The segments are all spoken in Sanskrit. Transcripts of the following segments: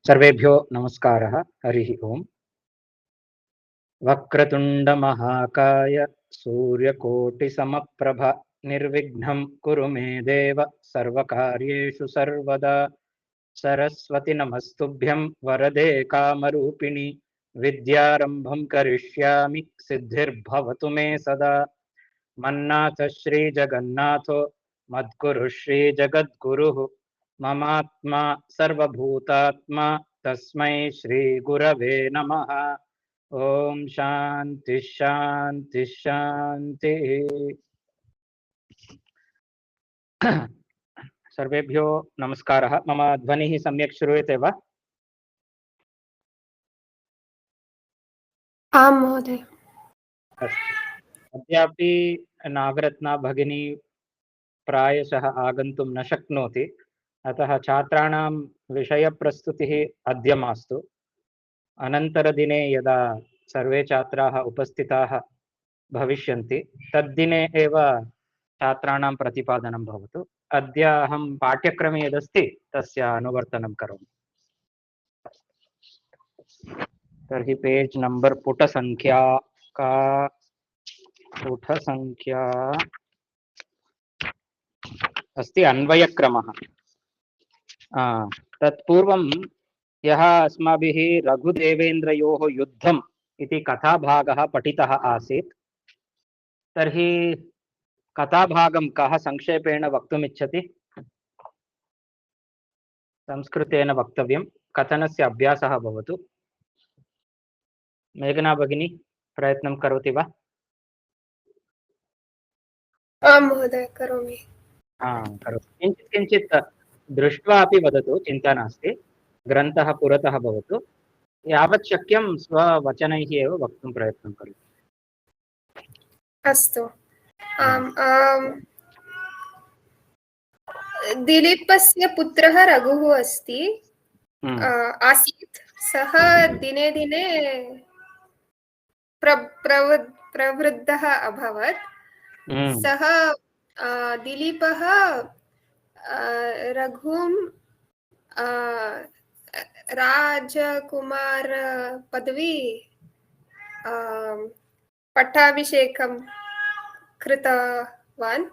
सर्वेभ्यो नमस्कारः। हरिः ओम्। वक्रतुण्डमहाकाय सूर्यकोटिसमप्रभ निर्विघ्नं कुरु मे देव सर्वकार्येषु सर्वदा। सरस्वति नमस्तुभ्यं वरदे कामरूपिणि विद्यारम्भं करिष्यामि सिद्धिर्भवतु मे सदा। मन्नाथ श्रीजगन्नाथो मद्गुरुः श्रीजगद्गुरुः ममात्मा सर्वभूतात्मा तस्मै श्रीगुरवे नमः। ओम शांति शांति शांति। सर्वेभ्यो नमस्कारः। मम ध्वनिः सम्यक् श्रूयते वा? आं महोदय। अद्यापि नागरत्ना भगिनी प्रायशः आगन्तुं न शक्नोति, अतः छात्राणां विषयप्रस्तुतिः अद्य मास्तु। अनन्तरदिने यदा सर्वे छात्राः उपस्थिताः भविष्यन्ति तद्दिने एव छात्राणां प्रतिपादनं भवतु। अद्य अहं पाठ्यक्रमे यदस्ति तस्य अनुवर्तनं करोमि। तर्हि पेज् नम्बर् पुटसङ्ख्या का? पुटसङ्ख्या अस्ति अन्वयक्रमः। तत्पूर्वं यः अस्माभिः रघुदेवेन्द्रयोः युद्धम् इति कथाभागः पठितः आसीत्, तर्हि कथाभागं कः संक्षेपेण वक्तुमिच्छति? संस्कृतेन वक्तव्यं, कथनस्य अभ्यासः भवतु। मेघना भगिनी प्रयत्नं करोति वा? आं महोदय, करोमि। करोतु। किञ्चित् किञ्चित् दृष्ट्वा अपि वदतु, चिन्ता नास्ति। ग्रन्थः पुरतः भवतु। यावत् शक्यं स्ववचनैः एव वक्तुं प्रयत्नं करोतु। अस्तु। दिलीपस्य पुत्रः रघुः अस्ति आसीत्। सः दिने दिने प्रवृद्धः अभवत्। सः दिलीपः रघुं राजकुमार पदवी पट्टाभिषेकं कृतवान्।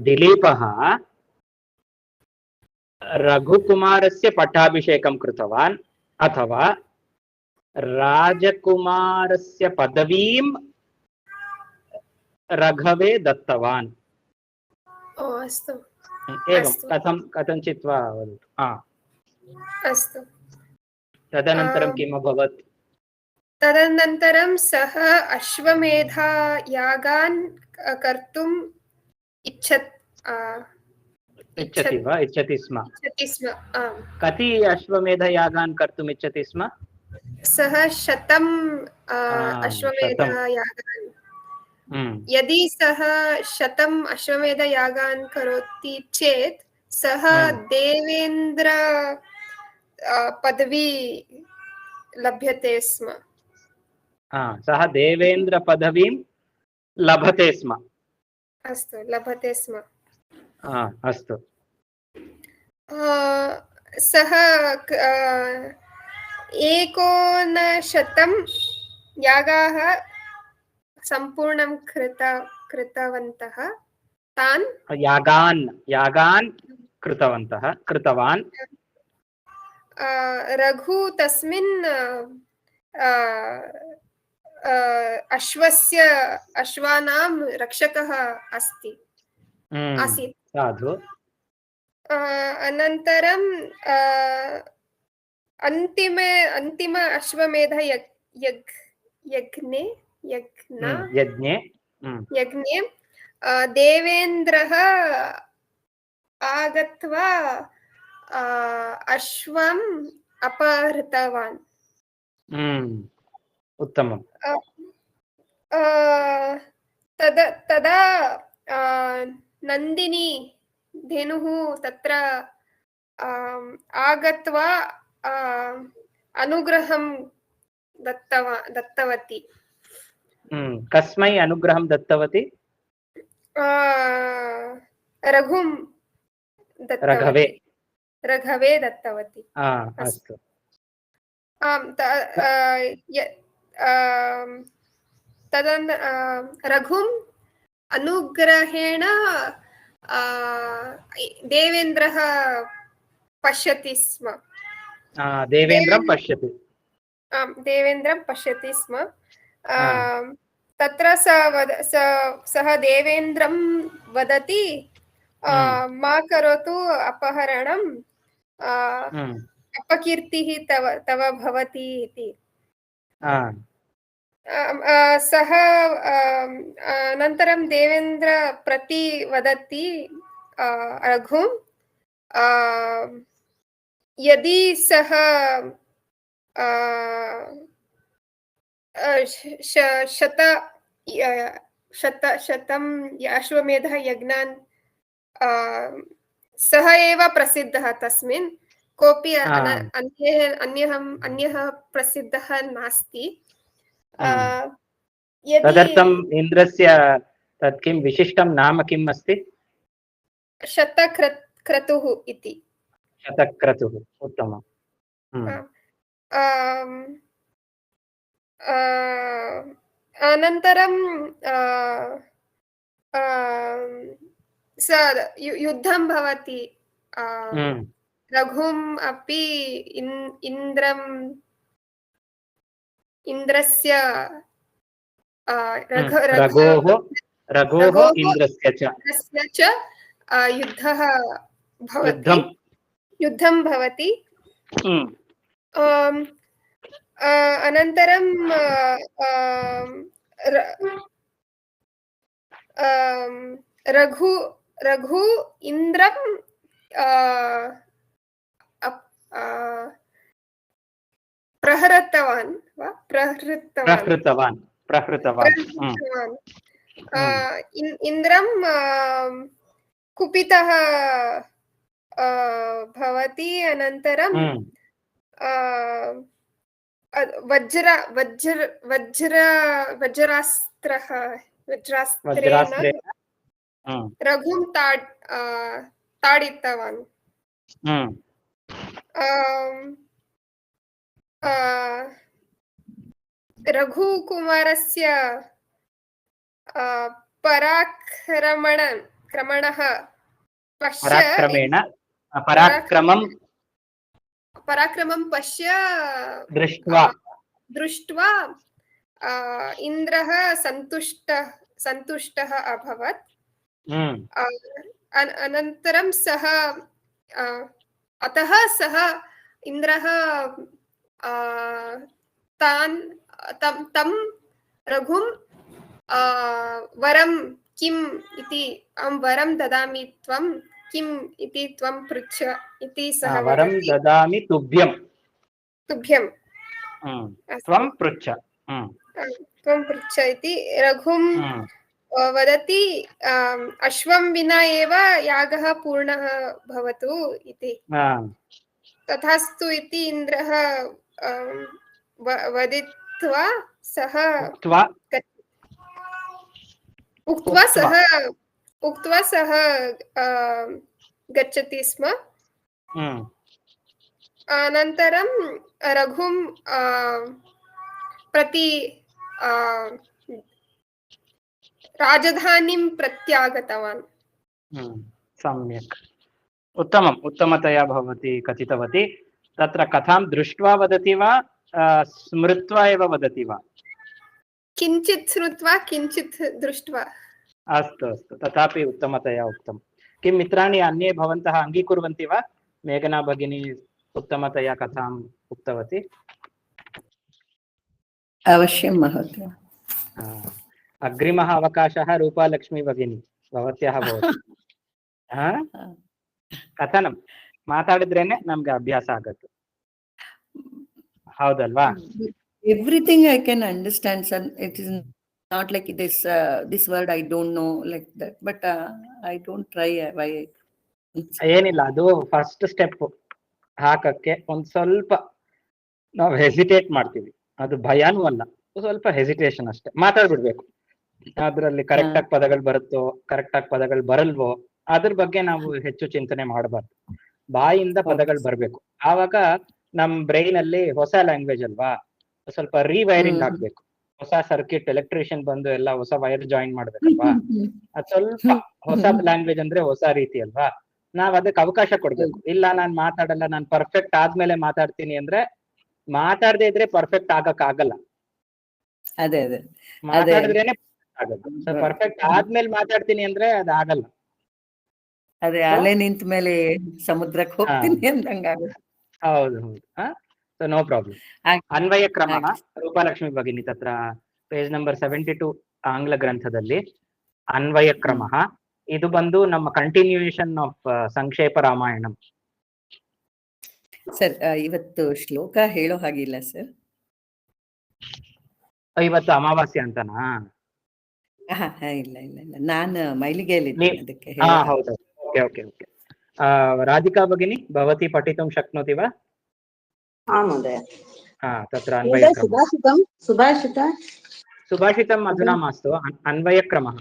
दिलीपः रघुकुमारस्य पट्टाभिषेकं कृतवान् अथवा राजकुमारस्य पदवीं रघवे दत्तवान्? अस्तु। एवं कथञ्चित् वा वदतु। अस्तु। तदनन्तरं किम् अभवत्? तदनन्तरं सः अश्वमेधयागान् कर्तुम् इच्छति स्म। कति अश्वमेधयागान् कर्तुम् इच्छति स्म? सः 100 अश्वमेधयागान्। यदि सः 100 अश्वमेधयागान् करोति चेत् सः देवेन्द्र पदवी लभ्यते स्म। सः देवेन्द्र पदवीं लभते स्म। अस्तु, लभते स्म। अस्तु। सः 1900 यागाः सम्पूर्णं कृतवन्तः। तान् यागान् कृतवान्। रघु तस्मिन् अश्वानां रक्षकः आसीत्। साधु। अनन्तरं अन्तिम अश्वमेध यज्ञे देवेन्द्रः आगत्वा अश्वम् अपहृतवान्। उत्तमम्। तदा नन्दिनी धेनुः तत्र आगत्वा अनुग्रहं दत्तवती। कस्मै अनुग्रहं दत्तवती? रघवे रघवे दत्तवती अस्तु आम् रघुम् अनुग्रहेण देवेन्द्रः पश्यति स्म देवेन्द्रं पश्यति देवेन्द्रं पश्यति स्म तत्र सः देवेन्द्रं वदति मा करोतु अपहरणं अपकीर्तिः तव भवति इति सः अनन्तरं देवेन्द्र प्रति वदति रघुं यदि सः शतं अश्वमेध यज्ञान् सः एव प्रसिद्धः तस्मिन् कोऽपि अन्यः प्रसिद्धः नास्ति तदर्थम् इन्द्रस्य तत् किं विशिष्टं नाम किम् अस्ति शतक्रतुः इति शतक्रतुः उत्तमम् अनन्तरं युद्धं भवति रघुम् अपि इन्द्रस्य रघोः इन्द्रस्य च युद्धं भवति अनन्तरं रघु इन्द्रं प्रहृतवान् इन्द्रं कुपितः भवति अनन्तरं वज्रास्त्रेण रघुं ताडितवान् रघुकुमारस्य पराक्रमं पश्य दृष्ट्वा इन्द्रः सन्तुष्टः अभवत् अनन्तरं सः इन्द्रः तं रघुं वरं किम् इति अहं वरं ददामि त्वं किम् इति त्वं पृच्छ इति सः वरं ददामि तुभ्यं त्वं पृच्छ इति रघुं वदति अश्वं विना एव यागः पूर्णः भवतु इति तथास्तु इति इन्द्रः वदित्वा सः उक्त्वा सः गच्छति स्म अनन्तरं रघुं प्रति राजधानीं प्रत्यागतवान् सम्यक् उत्तमतया भवती कथितवती तत्र कथां दृष्ट्वा वदति वा स्मृत्वा एव वदति वा किञ्चित् श्रुत्वा किञ्चित् दृष्ट्वा अस्तु तथापि उत्तमतया उक्तं किं मित्राणि अन्ये भवन्तः अङ्गीकुर्वन्ति वा मेघना भगिनी उत्तमतया कथाम् उक्तवती अवश्यं महोदय अग्रिमः अवकाशः रूपालक्ष्मी भगिनी भवत्याः भवति कथनं ಮಾತಾಡಿದ್ರೇನೆ ನಮಗೆ ಅಭ್ಯಾಸ ಆಗುತ್ತೆ ಹೌದಲ್ವಾ everything I can understand sir it is not like this word I don't know like that but I don't try why ಏನಿಲ್ಲ ಅದು ಫಸ್ಟ್ ಸ್ಟೆಪ್ ಹಾಕಕ್ಕೆ ಒಂದು ಸ್ವಲ್ಪ ನಾವು ಹೆಸಿಟೇಟ್ ಮಾಡ್ತೀವಿ ಅದು ಭಯನೂ ಅಲ್ಲ ಸ್ವಲ್ಪ ಹೆಸಿಟೇಷನ್ ಅಷ್ಟೇ ಮಾತಾಡ್ಬಿಡ್ಬೇಕು ಅದರಲ್ಲಿ ಕರೆಕ್ಟ್ ಆಗಿ ಪದಗಳು ಬರುತ್ತೋ ಕರೆಕ್ಟ್ ಆಗಿ ಪದಗಳು ಬರಲ್ವೋ ಅದ್ರ ಬಗ್ಗೆ ನಾವು ಹೆಚ್ಚು ಚಿಂತನೆ ಮಾಡಬಾರ್ದು. ಬಾಯಿಂದ ಪದಗಳು ಬರ್ಬೇಕು. ಆವಾಗ ನಮ್ ಬ್ರೈನ್ ಅಲ್ಲಿ ಹೊಸ ಲ್ಯಾಂಗ್ವೇಜ್ ಅಲ್ವಾ, ಸ್ವಲ್ಪ ರೀವೈರಿಂಗ್ ಆಗ್ಬೇಕು. ಹೊಸ ಸರ್ಕ್ಯೂಟ್ ಎಲೆಕ್ಟ್ರಿಷಿಯನ್ ಬಂದು ಎಲ್ಲ ಹೊಸ ವೈರ್ ಜಾಯಿನ್ ಮಾಡ್ಬೇಕಲ್ವಾ, ಅದ್ ಸ್ವಲ್ಪ ಹೊಸ ಲ್ಯಾಂಗ್ವೇಜ್ ಅಂದ್ರೆ ಹೊಸ ರೀತಿ ಅಲ್ವಾ, ನಾವ್ ಅದಕ್ಕೆ ಅವಕಾಶ ಕೊಡ್ಬೇಕು. ಇಲ್ಲ ನಾನ್ ಮಾತಾಡಲ್ಲ, ನಾನ್ ಪರ್ಫೆಕ್ಟ್ ಆದ್ಮೇಲೆ ಮಾತಾಡ್ತೀನಿ ಅಂದ್ರೆ ಮಾತಾಡದೇ ಇದ್ರೆ ಪರ್ಫೆಕ್ಟ್ ಆಗಕ್ ಆಗಲ್ಲ. ಅದೇ ಅದೇ ಮಾತಾಡಿದ್ರೇನೆ ಆಗಲ್ಲ. ಸೊ ಪರ್ಫೆಕ್ಟ್ ಆದ್ಮೇಲೆ ಮಾತಾಡ್ತೀನಿ ಅಂದ್ರೆ ಅದು ಆಗಲ್ಲ. ಅದೇ ಅಲೆ ನಿಂತ ಮೇಲೆ ಸಮುದ್ರಕ್ಕೆ ಹೋಗ್ತೀನಿ ಅಂದಂಗಾಗುತ್ತೆ. ಹೌದು ಹೌದು. So no problem. ಅನ್ವಯ ಕ್ರಮ ರೂಪಲಕ್ಷ್ಮಿ ಭಗಿನಿ ತತ್ರ ಪೇಜ್ ನಂಬರ್ 72 ಆಂಗ್ಲ ಗ್ರಂಥದಲ್ಲಿ ಅನ್ವಯ ಕ್ರಮ. ಇದು ಬಂದು ನಮ್ಮ ಕಂಟಿನ್ಯೂಯೇಷನ್ ಆಫ್ ಸಂಕ್ಷೇಪ ರಾಮಾಯಣಂ. ಸರ್ ಇವತ್ತು ಶ್ಲೋಕ ಹೇಳೋ ಹಾಗಿಲ್ಲ ಸರ್. ಇವತ್ತು ಅಮಾವಾಸ್ಯೆ ಅಂತನಾ? ಇಲ್ಲ ಇಲ್ಲ ಇಲ್ಲ, ನಾನು ಮೈಲಿಗೆಯಲ್ಲಿ ಅದಕ್ಕೆ ಹೌದು. Okay okay okay. ರಾಧಿಕಾ ಭಗಿನಿ ಭವತಿ ಪಠಿತುಂ ಶಕ್ನೋತಿ ವಾ? महोदय। तत्र अन्वयक्रमः सुभाषितम् अधुना मास्तु, अन्वयक्रमः।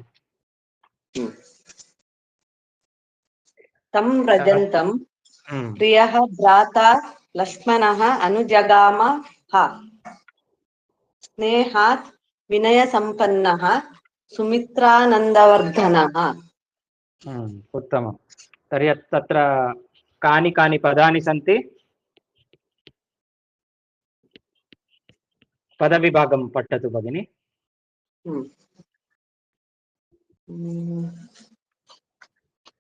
तं व्रजन्तं प्रियः भ्राता लक्ष्मणः अनुजगाम स्नेहात् विनयसम्पन्नः सुमित्रानन्दवर्धनः। उत्तमं। तर्हि तत्र कानि कानि पदानि सन्ति? पदविभागं पठतु भगिनि।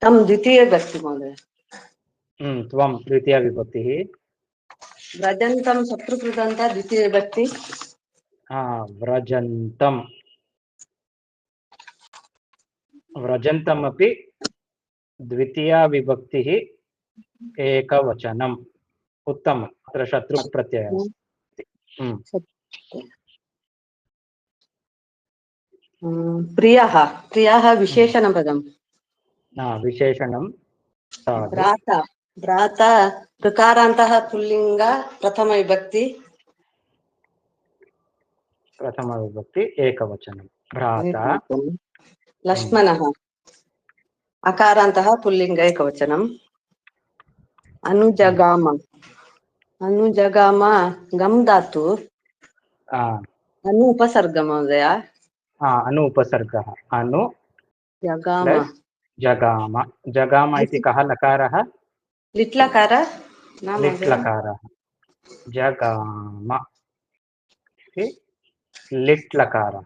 तं द्वितीयविभक्ति महोदय। त्वं द्वितीयविभक्तिः। व्रजन्तं शत्रुकृतन्त द्वितीयविभक्ति। व्रजन्तं, व्रजन्तम् अपि द्वितीयविभक्तिः एकवचनम्। उत्तमम्। अत्र शत्रुप्रत्ययः अस्ति। प्रियः, प्रियः विशेषणपदं। विशेषणं भ्राता, भ्राता ऋकारान्तः पुल्लिङ्ग प्रथमविभक्ति। प्रथमविभक्ति एकवचनं भ्राता। लक्ष्मणः अकारान्तः पुल्लिङ्ग एकवचनम्। अनुजगाम, अनुजगाम गम धातु अनु उपसर्ग महोदय। अनु उपसर्गः। अनु जगाम, जगाम। जगाम इति कः लकारः? लिट्लकार। लिट्लकारः। जगाम इति लिट्लकारः।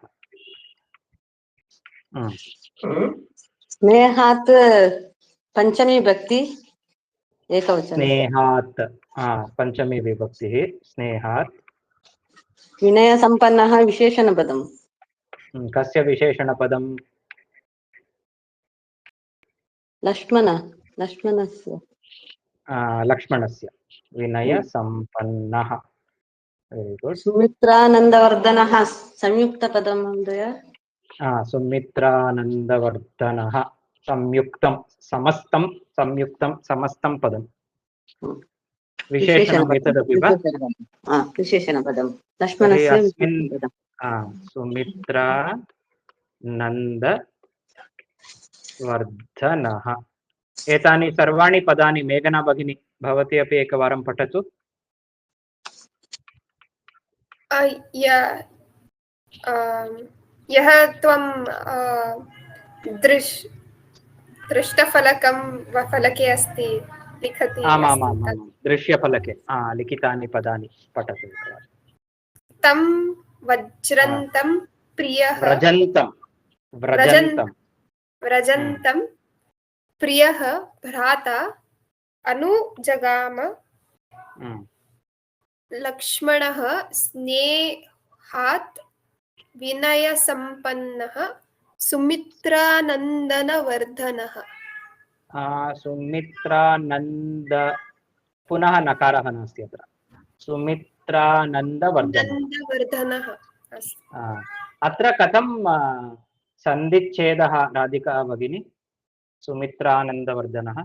स्नेहात् पंचमी विभक्ति एकवचनं। स्नेहात् पंचमी विभक्तिः। स्नेहात् विनयसम्पन्नः विशेषणपदम्। कस्य विशेषणपदम्? लक्ष्मण, लक्ष्मणस्य। लक्ष्मणस्य विनयसम्पन्नः। Very good. सुमित्रानन्दवर्धनः संयुक्तपदं महोदय। सुमित्रानन्दवर्धनः संयुक्तं समस्तं, संयुक्तं समस्तं पदं। विशेषणम् एतदपि वा? विशेषणपदं लक्ष्मणस्य अस्मिन् सुमित्रानन्दवर्धनः। एतानि सर्वाणि पदानि मेघना भगिनी भवती अपि एकवारं पठतु। यः त्वं दृष्टफलकं वा फलके अस्ति लिखति। आमामामां दृश्यफलके लिखितानि पदानि पठतु। तं वज्रन्तं प्रियः, व्रजन्तं, व्रजन्तं, व्रजन्तं प्रियः भ्राता अनुजगाम लक्ष्मणः स्नेहात् विनयसम्पन्नः सुमित्रानन्दवर्धनः। सुमित्रानन्द, पुनः नकारः नास्ति अत्र। सुमित्रानन्दवर्धनः। अत्र कथं सन्धिच्छेदः राधिका भगिनी? सुमित्रानन्दवर्धनः।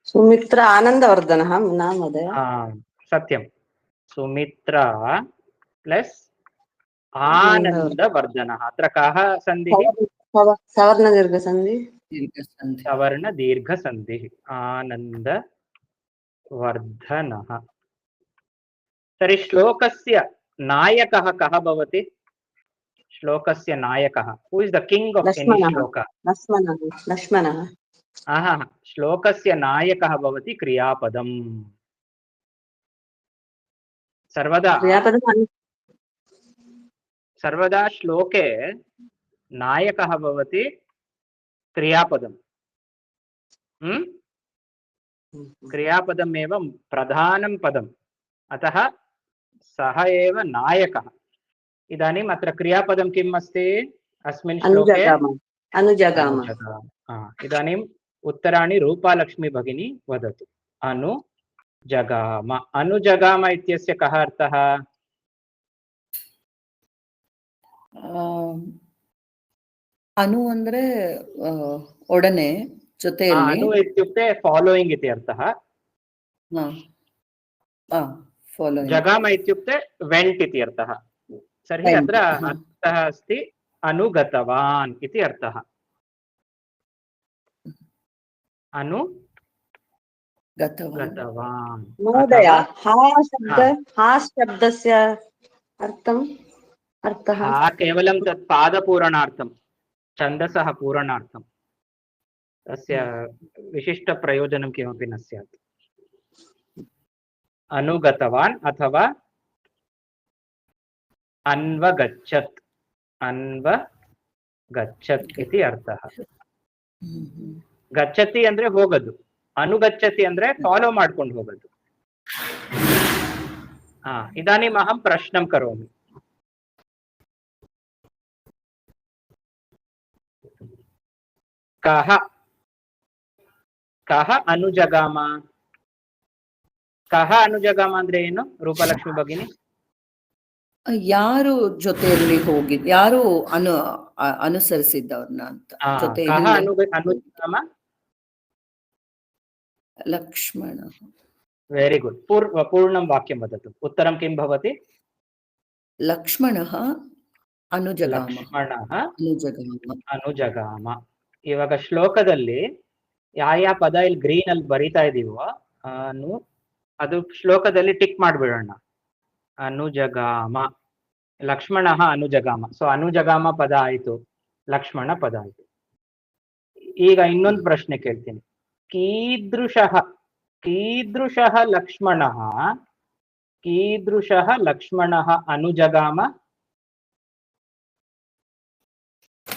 सुमित्र आनन्दवर्धनः न महोदय। सत्यं। सुमित्रा प्लस आनन्दवर्धनः। अत्र कः सन्धिः? सवर्णदीर्घसन्धि दीर्घसन्धि सवर्ण दीर्घ संधिः आनन्दवर्धनः। तर्हि श्लोकस्य नायकः कः भवति? श्लोकस्य नायकः, who is the king of any लक्ष्मणः श्लोक? लक्ष्मणः श्लोकस्य नायकः भवति क्रियापदम्। सर्वदा क्रियापदम् सर्वदा श्लोके नायकः भवति क्रियापदम्। क्रियापदमेव प्रधानं पदम्, अतः सः एव नायकः। इदानीम् अत्र क्रियापदं किम् अस्ति अस्मिन् श्लोके? अनुजगाम। इदानीम् उत्तराणि रूपालक्ष्मी भगिनी वदतु। अनुजगाम। अनुजगाम इत्यस्य कः अर्थः? अनु ಅಂದ್ರೆ ಒಡನೆ ಜೊತೆಯಲ್ಲಿ अनु इत्युक्ते फॉलोइंग इति अर्थः। फॉलोइंग जगाम इत्युक्ते वेंट इति अर्थः। तर्हि अत्र अर्थः अस्ति अनुगतवान् इति अर्थः। अनुगतवान्। महोदय हा शब्दस्य अर्थः केवलं तत् पादपूरणार्थं, छन्दसः पूरणार्थं, तस्य विशिष्ट प्रयोजनं किमपि न स्यात्। अनुगतवान् अथवा अन्वगच्छत्, अन्वगच्छत् इति अर्थः। गच्छति ಅಂದ್ರೆ ಹೋಗೋದು, अनुगच्छति ಅಂದ್ರೆ ಫಾಲೋ ಮಾಡ್ಕೊಂಡು ಹೋಗೋದು। इदानीम् अहं प्रश्नं करोमि। कः अनुजगाम? कः अनुजगाम ಅಂದ್ರೆ ಏನು ರೂಪಲಕ್ಷ್ಮಿ ಭಗಿನಿ? ಯಾರು ಜೊತೆಯಲ್ಲಿ ಹೋಗಿದ್, ಯಾರು ಅನುಸರಿಸಿದ್ದವ್ರನ್ನ ಅಂತ कः अनुजगाम? लक्ष्मण। वेरी गुड। पूर्णं वाक्यं वदतु। उत्तरं किं भवति? लक्ष्मणः अनुजगाम। लक्ष्मणः अनुजगाಮ। ಇವಾಗ ಶ್ಲೋಕದಲ್ಲಿ ಯಾವ ಪದ ಇಲ್ಲಿ ಗ್ರೀನ್ ಅಲ್ಲಿ ಬರಿತಾ ಇದೀವೋ ಅದು ಶ್ಲೋಕದಲ್ಲಿ ಟಿಕ್ ಮಾಡ್ಬಿಡೋಣ। ಅನುಜಗಾಮ, ಲಕ್ಷ್ಮಣಃ ಅನುಜಗಾಮ। ಸೊ ಅನುಜಗಾಮ ಪದ ಆಯ್ತು, ಲಕ್ಷ್ಮಣ ಪದ ಆಯ್ತು। ಈಗ ಇನ್ನೊಂದು ಪ್ರಶ್ನೆ ಕೇಳ್ತೀನಿ। कीदृशः लक्ष्मणः अनुजगाम?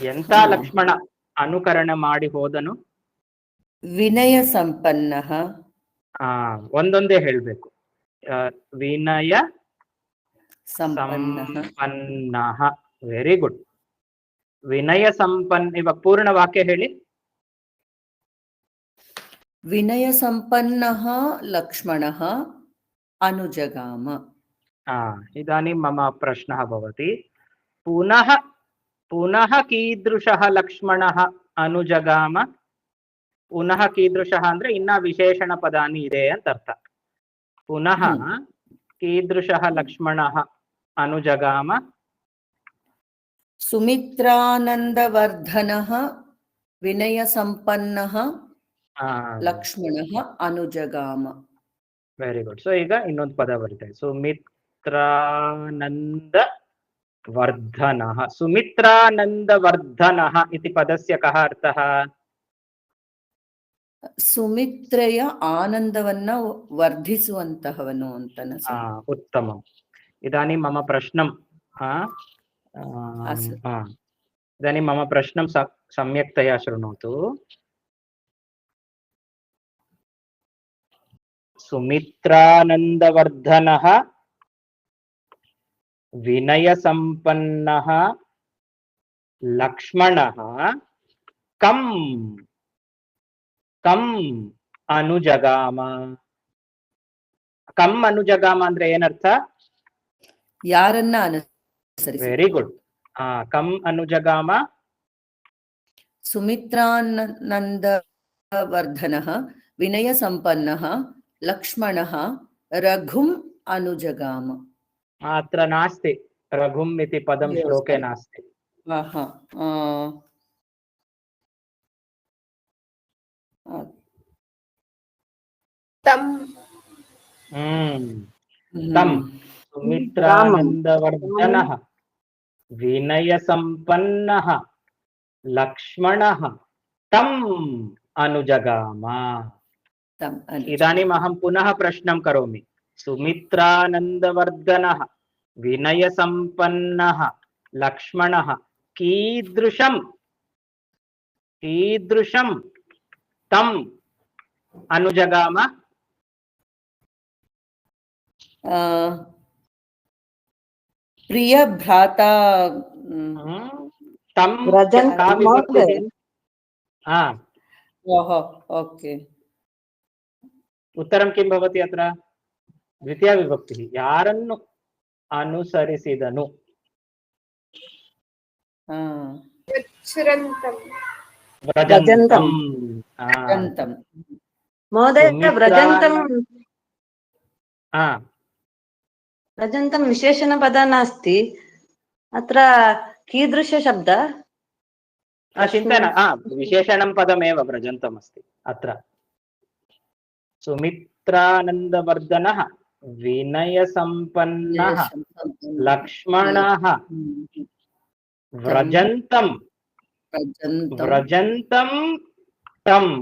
ಎಂತ ಲಕ್ಷ್ಮಣ ಅನುಕರಣ ಮಾಡಿ ಹೋದನು? ವಿನಯ ಸಂಪನ್ನಃ। ಒಂದೊಂದೇ ಹೇಳ್ಬೇಕು। ವಿನಯ ಸಂಪನ್ನಃ। Very good. ವಿನಯ ಸಂಪನ್ನ। ಇವಾಗ ಪೂರ್ಣ ವಾಕ್ಯ ಹೇಳಿ। विनय संपन्नः लक्ष्मणः अनुजगाम। इदानीं मम प्रश्नः भवति, पुनः कीदृशः लक्ष्मणः अनुजगाम? पुनः कीदृशः ಅಂದ್ರೆ ಇನ್ನ ವಿಶೇಷಣ ಪದಾನಿ ಇದೆ ಅಂತ ಅರ್ಥ। पुनः कीदृशः लक्ष्मणः अनुजगाम? सुमित्रानन्दवर्धनः विनय संपन्नः लक्ष्मणः अनुजगाम। Very good. ಸೊ ಈಗ ಇನ್ನೊಂದು ಪದ ಬರುತ್ತೆ, सुमित्रानन्दवर्धनः। सुमित्रानन्दवर्धनः इति पदस्य कः अर्थः? ಸುಮಿತ್ರೆಯ ಆನಂದವನ್ನ ವರ್ಧಿಸುವಂತಹವನು ಅಂತನ। उत्तमम्। इदानीं मम प्रश्नं इदानीं मम प्रश्नं सम्यक्तया शृणोतु। सुमित्रानन्दवर्धनः विनयसम्पन्नः लक्ष्मणः कम् अनुजगाम? कम् अनुजगाम ಅಂದ್ರೆ ಏನರ್ಥ? ಯಾರನ್ನ ಅನುಸರಿಸಿ? Very good. ಕಮ್ अनुजगाम? सुमित्रानन्दवर्धनः विनय संपन्नः लक्ष्मणः रघुम् अनुजगाम। अत्र नास्ति रघुम् इति पदं श्लोके नास्ति। तम् तं सुमित्रानन्दवर्धनः विनयसम्पन्नः लक्ष्मणः तम् अनुजगाम। इदानीम् अहं पुनः प्रश्नं करोमि। सुमित्रानन्दवर्धनः विनयसम्पन्नः लक्ष्मणः कीदृशं तम् अनुजगाम? प्रिय भ्राता तं व्रजन्तं का विभक्तिः? ओहो ओके उत्तरं किं भवति अत्र? द्वितीया विभक्तिः। यारन्नु अनुसरिसिदनु? व्रजन्तम् व्रजन्तं। महोदय व्रजन्तं हा व्रजन्तं विशेषणपद नास्ति अत्र कीदृशशब्द? चिन्ता न विशेषणं पदमेव व्रजन्तम् अस्ति अत्र। सुमित्रानन्दवर्धनः विनयसम्पन्नः लक्ष्मणः व्रजन्तं तम्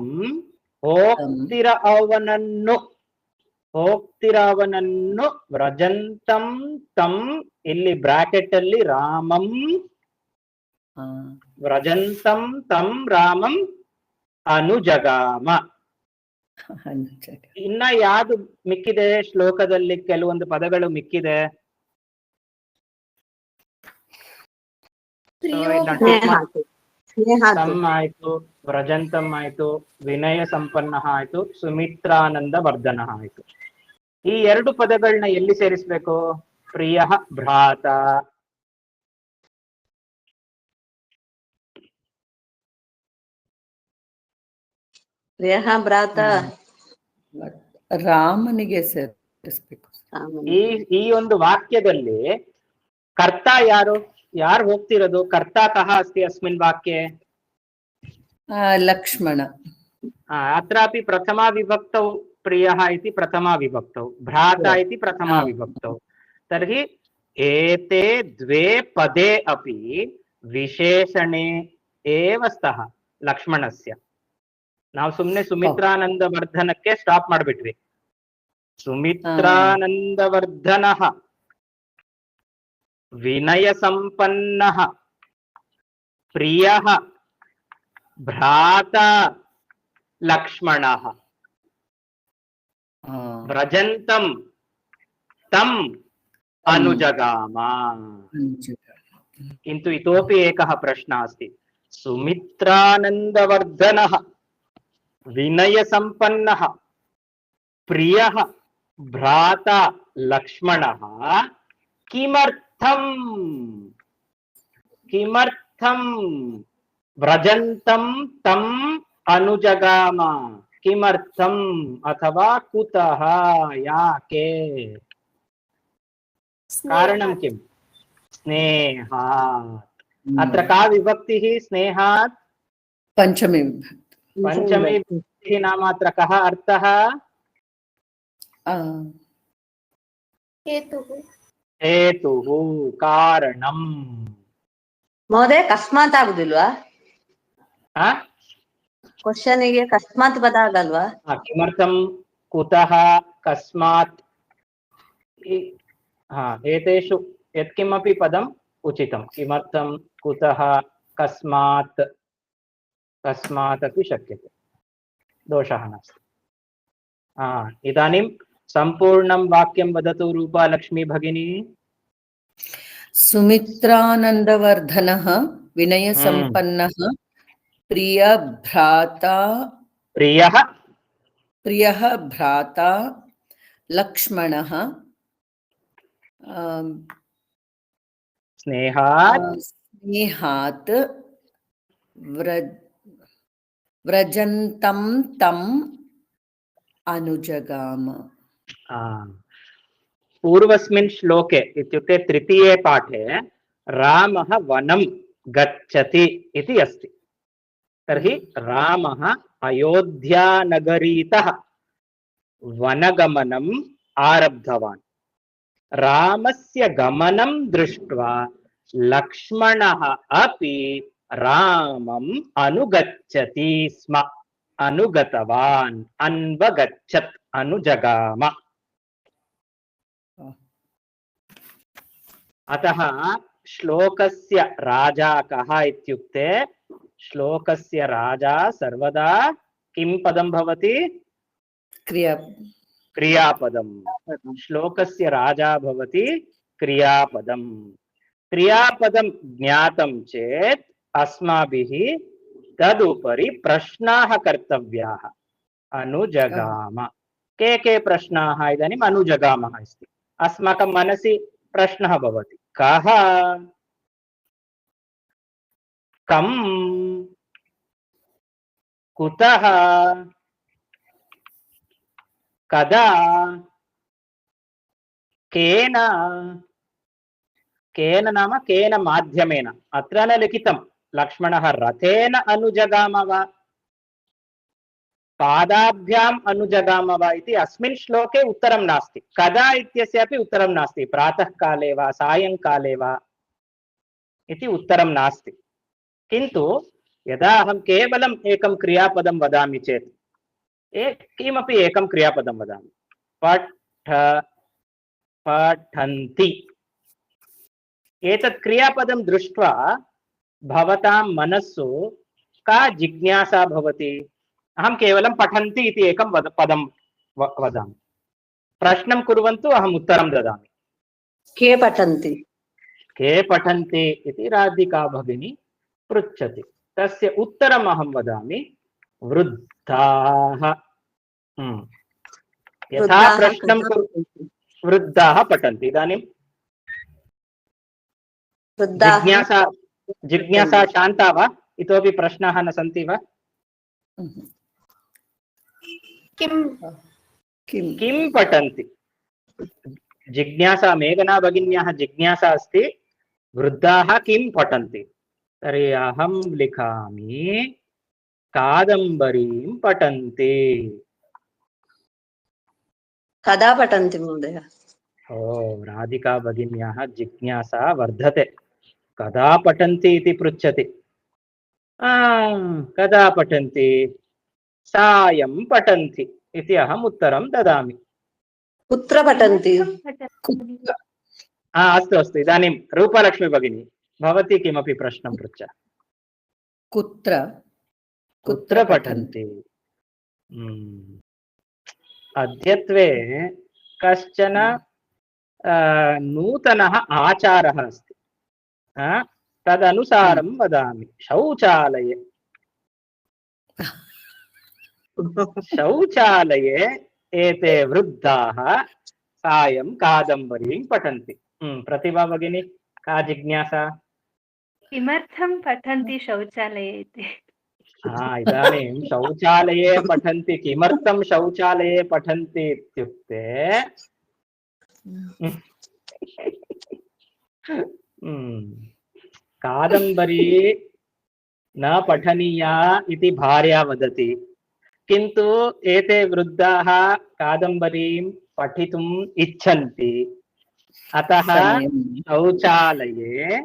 ಹೋಗ್ತಿರವನನ್ನು ವ್ರಜಂತಂ ತಂ ಇಲ್ಲಿ ಬ್ರಾಕೆಟ್ ಅಲ್ಲಿ ರಾಮಂ ವ್ರಜಂತಂ ತಂ ರಾಮಂ ಅನುಜಗಾಮ. ಇನ್ನ ಯಾವುದು ಮಿಕ್ಕಿದೆ ಶ್ಲೋಕದಲ್ಲಿ? ಕೆಲವೊಂದು ಪದಗಳು ಮಿಕ್ಕಿದೆ. ತಮ್ ಆಯ್ತು, ವ್ರಜಂತಂ ಆಯ್ತು, ವಿನಯ ಸಂಪನ್ನ ಆಯ್ತು, ಸುಮಿತ್ರಾನಂದ ವರ್ಧನ ಆಯ್ತು. ಈ ಎರಡು ಪದಗಳನ್ನ ಎಲ್ಲಿ ಸೇರಿಸ್ಬೇಕು? ಪ್ರಿಯ ಭ್ರಾತ, ಪ್ರಿಯ ಭ್ರಾತ ರಾಮನಿಗೆ ಸೇರಿಸ್ಬೇಕು. ಈ ಒಂದು ವಾಕ್ಯದಲ್ಲಿ ಕರ್ತ ಯಾರು ಹೋಗ್ತಿರೋದು? ಕರ್ತ ಕಹ ಅಸ್ತಿ ಅಸ್ಮಿನ್ ವಾಕ್ಯೆ? ಲಕ್ಷ್ಮಣ. अत्रापि प्रथमा विभक्तौ प्रियः इति प्रथमा विभक्तौ, भ्राता इति प्रथमा विभक्तौ. तर्हि एते द्वे पदे अपि विशेषणे एव स्तः लक्ष्मणस्य. ನಾವು ಸುಮ್ಮನೆ ಸುಮಿತ್ರಾನಂದವರ್ಧನಕ್ಕೆ ಸ್ಟಾಪ್ ಮಾಡಿಬಿಟ್ವಿ. ಸುಮಿತ್ರಾನಂದವರ್ಧನಃ ವಿನಯ ಸಂಪನ್ನಃ ಪ್ರಿಯಃ ಭ್ರಾತಾ लक्ष्मणः व्रजन्तं तम् अनुजगाम. किन्तु इतोपि एकः प्रश्नः अस्ति. सुमित्रानन्दवर्धनः विनयसम्पन्नः प्रियः भ्राता लक्ष्मणः किमर्थं व्रजन्तं तम् अनुजगाम? किमर्थम अथवा कुतः, याके? कारणं किम्? स्नेहात्. अत्र का विभक्तिः? स्नेहात् पंचमी विभक्तिः नाम अत्र कः अर्थः? हेतुः, कारणम्. महोदय कस्मात् आಗುದಿಲ್ವಾ? क्वश्चन ಗೆ ಕಸ್ಮಾತ್ ಪದ ಆಗಲ್ವಾ? किमर्थं, कुतः, कस्मात्, एतेषु यत्किमपि पदम् उचितं. किमर्थं, कुतः, कस्मात् अपि शक्यते, दोषः नास्ति. इदानीं सम्पूर्णं वाक्यं वदतु रूपा लक्ष्मी भगिनी. सुमित्रानन्दवर्धनः विनयसम्पन्नः प्रियः भ्राता लक्ष्मणः स्नेहात् व्रजन्तं तम् अनुजगाम. पूर्वस्मिन् श्लोके इत्युक्ते तृतीये पाठे रामः वनं गच्छति इति अस्ति. तर्हि रामः अयोध्यानगरीतः वनगमनम् आरब्धवान्। रामस्य गमनं दृष्ट्वा लक्ष्मणः अपि रामम् अनुगच्छति स्म। अनुगतवान्, अन्वगच्छत्, अनुजगाम। अतः श्लोकस्य राजा कः इत्युक्ते श्लोकस्य राजा सर्वदा किं पदं भवति? क्रिया क्रियापदम्। श्लोकस्य राजा भवति क्रियापदम्। क्रियापदं ज्ञातं चेत् अस्माभिः तदुपरि प्रश्नाः कर्तव्याः। अनुजगाम। के प्रश्नाः इदानीम् अनुजगामः अस्ति। अस्माकं मनसि प्रश्नः भवति, कः, कं, कुतः, कदा, केन। केन नाम केन माध्यमेन। अत्र न लिखितं लक्ष्मणः रथेन अनुजगाम वा पादाभ्याम् अनुजगाम वा इति अस्मिन् श्लोके उत्तरं नास्ति। कदा इत्यस्यापि उत्तरं नास्ति। प्रातः काले वा सायंकाले वा इति उत्तरं नास्ति। किन्तु यदा अहं केवलम् एकं क्रियापदं वदामि चेत् किमपि एकं क्रियापदं वदामि, पठन्ति। एतत् क्रियापदं दृष्ट्वा भवतां मनस्सु का जिज्ञासा भवति? अहं केवलं पठन्ति इति एकं पदं वदामि। प्रश्नं कुर्वन्तु, अहम् उत्तरं ददामि। के पठन्ति? के पठन्ति इति राधिका भगिनी पृच्छति। तस्य उत्तरम् अहं वदामि, वृद्धाः। यथा प्रश्नं वृद्धाः पठन्ति। इदानीं जिज्ञासा शान्ता वा? इतोपि प्रश्नाः न सन्ति वा? किं पठन्ति? जिज्ञासा, मेघना भगिन्याः जिज्ञासा अस्ति, वृद्धाः किं पठन्ति? तर्हि अहं लिखामि, कादम्बरीं पठन्ति। कदा पठन्ति महोदय? ओ, राधिका भगिन्याः जिज्ञासा वर्धते। कदा पठन्ति इति पृच्छति। कदा पठन्ति? सायं पठन्ति इति अहम् उत्तरं ददामि। कुत्र पठन्ति? अस्तु अस्तु। इदानीं रूपलक्ष्मी भगिनी, भवती किमपि प्रश्नं पृच्छ। कुत्र पठन्ति? अद्यत्वे कश्चन नूतनः आचारः अस्ति। तदनुसारं वदामि, शौचालये। शौचालये एते वृद्धाः सायं कादम्बरीं पठन्ति। प्रतिभा भगिनी, का जिज्ञासा? किमर्थं पठन्ति शौचालये इति? इदानीं शौचालये पठन्ति। किमर्थं शौचालये पठन्ति इत्युक्ते कादम्बरी न पठनीया इति भार्या वदति, किन्तु एते वृद्धाः कादम्बरीं पठितुम् इच्छन्ति। अतः शौचालये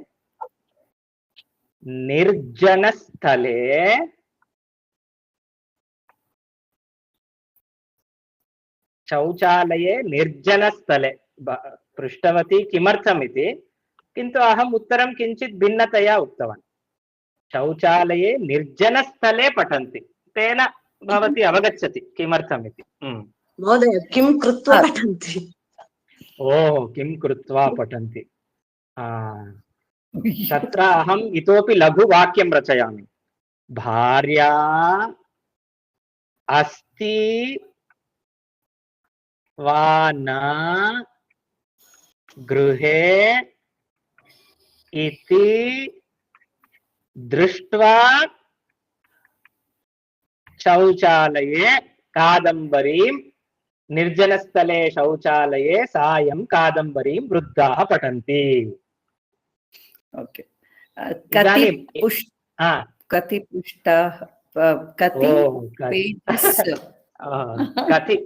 निर्जनस्थले पृष्टवती किमर्थमिति, किन्तु अहम् उत्तरं किञ्चित् भिन्नतया उक्तवान्। शौचालये निर्जनस्थले पठन्ति। तेन भवती अवगच्छति किमर्थमिति। महोदय, किं कृत्वा पठन्ति? ओह, किं कृत्वा पठन्ति? तत्र अहम् इतोपि लघुवाक्यं रचयामि। भार्या अस्ति वा न गृहे इति दृष्ट्वा शौचालये कादम्बरीं, निर्जनस्थले शौचालये सायं कादम्बरीं वृद्धाः पठन्ति। ओके। कति Kati Oh, pages. कति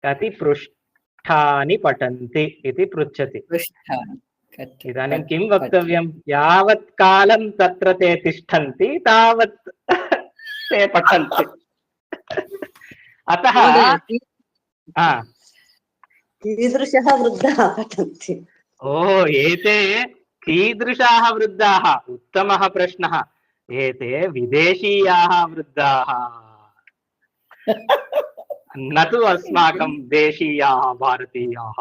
कति पृष्ठानि पठन्ति इति पृच्छति। पृष्ठानि कति इदानीं किं वक्तव्यं? यावत् कालं तत्र ते तिष्ठन्ति तावत् ते पठन्ति। अतः कीदृशः वृद्धाः पठन्ति? ओ एते कीदृशाः वृद्धाः? उत्तमः प्रश्नः। एते विदेशीयाः वृद्धाः, न तु अस्माकं देशीयाः भारतीयाः।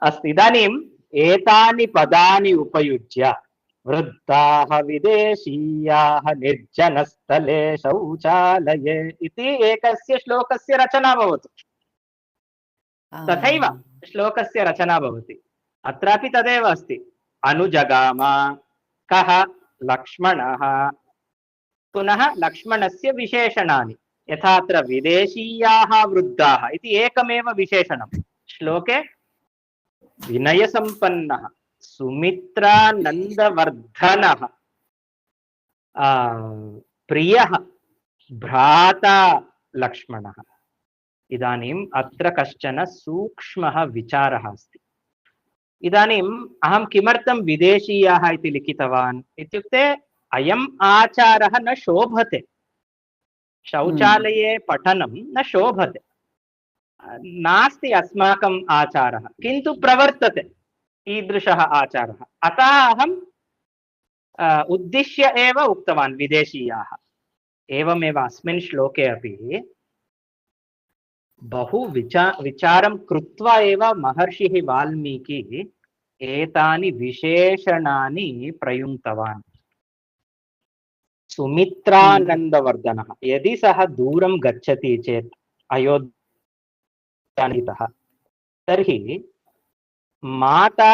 अस्तु, इदानीम् एतानि पदानि उपयुज्य वृद्धाः विदेशीयाः निर्जनस्थले शौचालये इति एकस्य श्लोकस्य रचना भवतु। तथैव श्लोकस्य रचना भवति। अत्रापि तदेव अस्ति। अनुजगाम, कः? लक्ष्मणः। पुनः लक्ष्मणस्य विशेषणानि, यथा अत्र विदेशीयाः वृद्धाः इति एकमेव विशेषणं। श्लोके विनयसम्पन्नः, सुमित्रानन्दवर्धनः, प्रियः भ्राता लक्ष्मणः। इदानीम् अत्र कश्चन सूक्ष्मः विचारः अस्ति। इदानीम् अहं किमर्थं विदेशीयाः इति लिखितवान् इत्युक्ते अयम् आचारः न शोभते। शौचालये पठनं न शोभते, नास्ति अस्माकम् आचारः, किन्तु प्रवर्तते ईदृशः आचारः। अतः अहम् उद्दिश्य एव उक्तवान् विदेशीयाः। एवमेव अस्मिन् श्लोके अपि बहु विचारं कृत्वा एव महर्षिः वाल्मीकिः एतानि विशेषणानि प्रयुङ्क्तवान्। सुमित्रानन्दवर्धनः, यदि सः दूरं गच्छति चेत् अयोध्यातः, तर्हि माता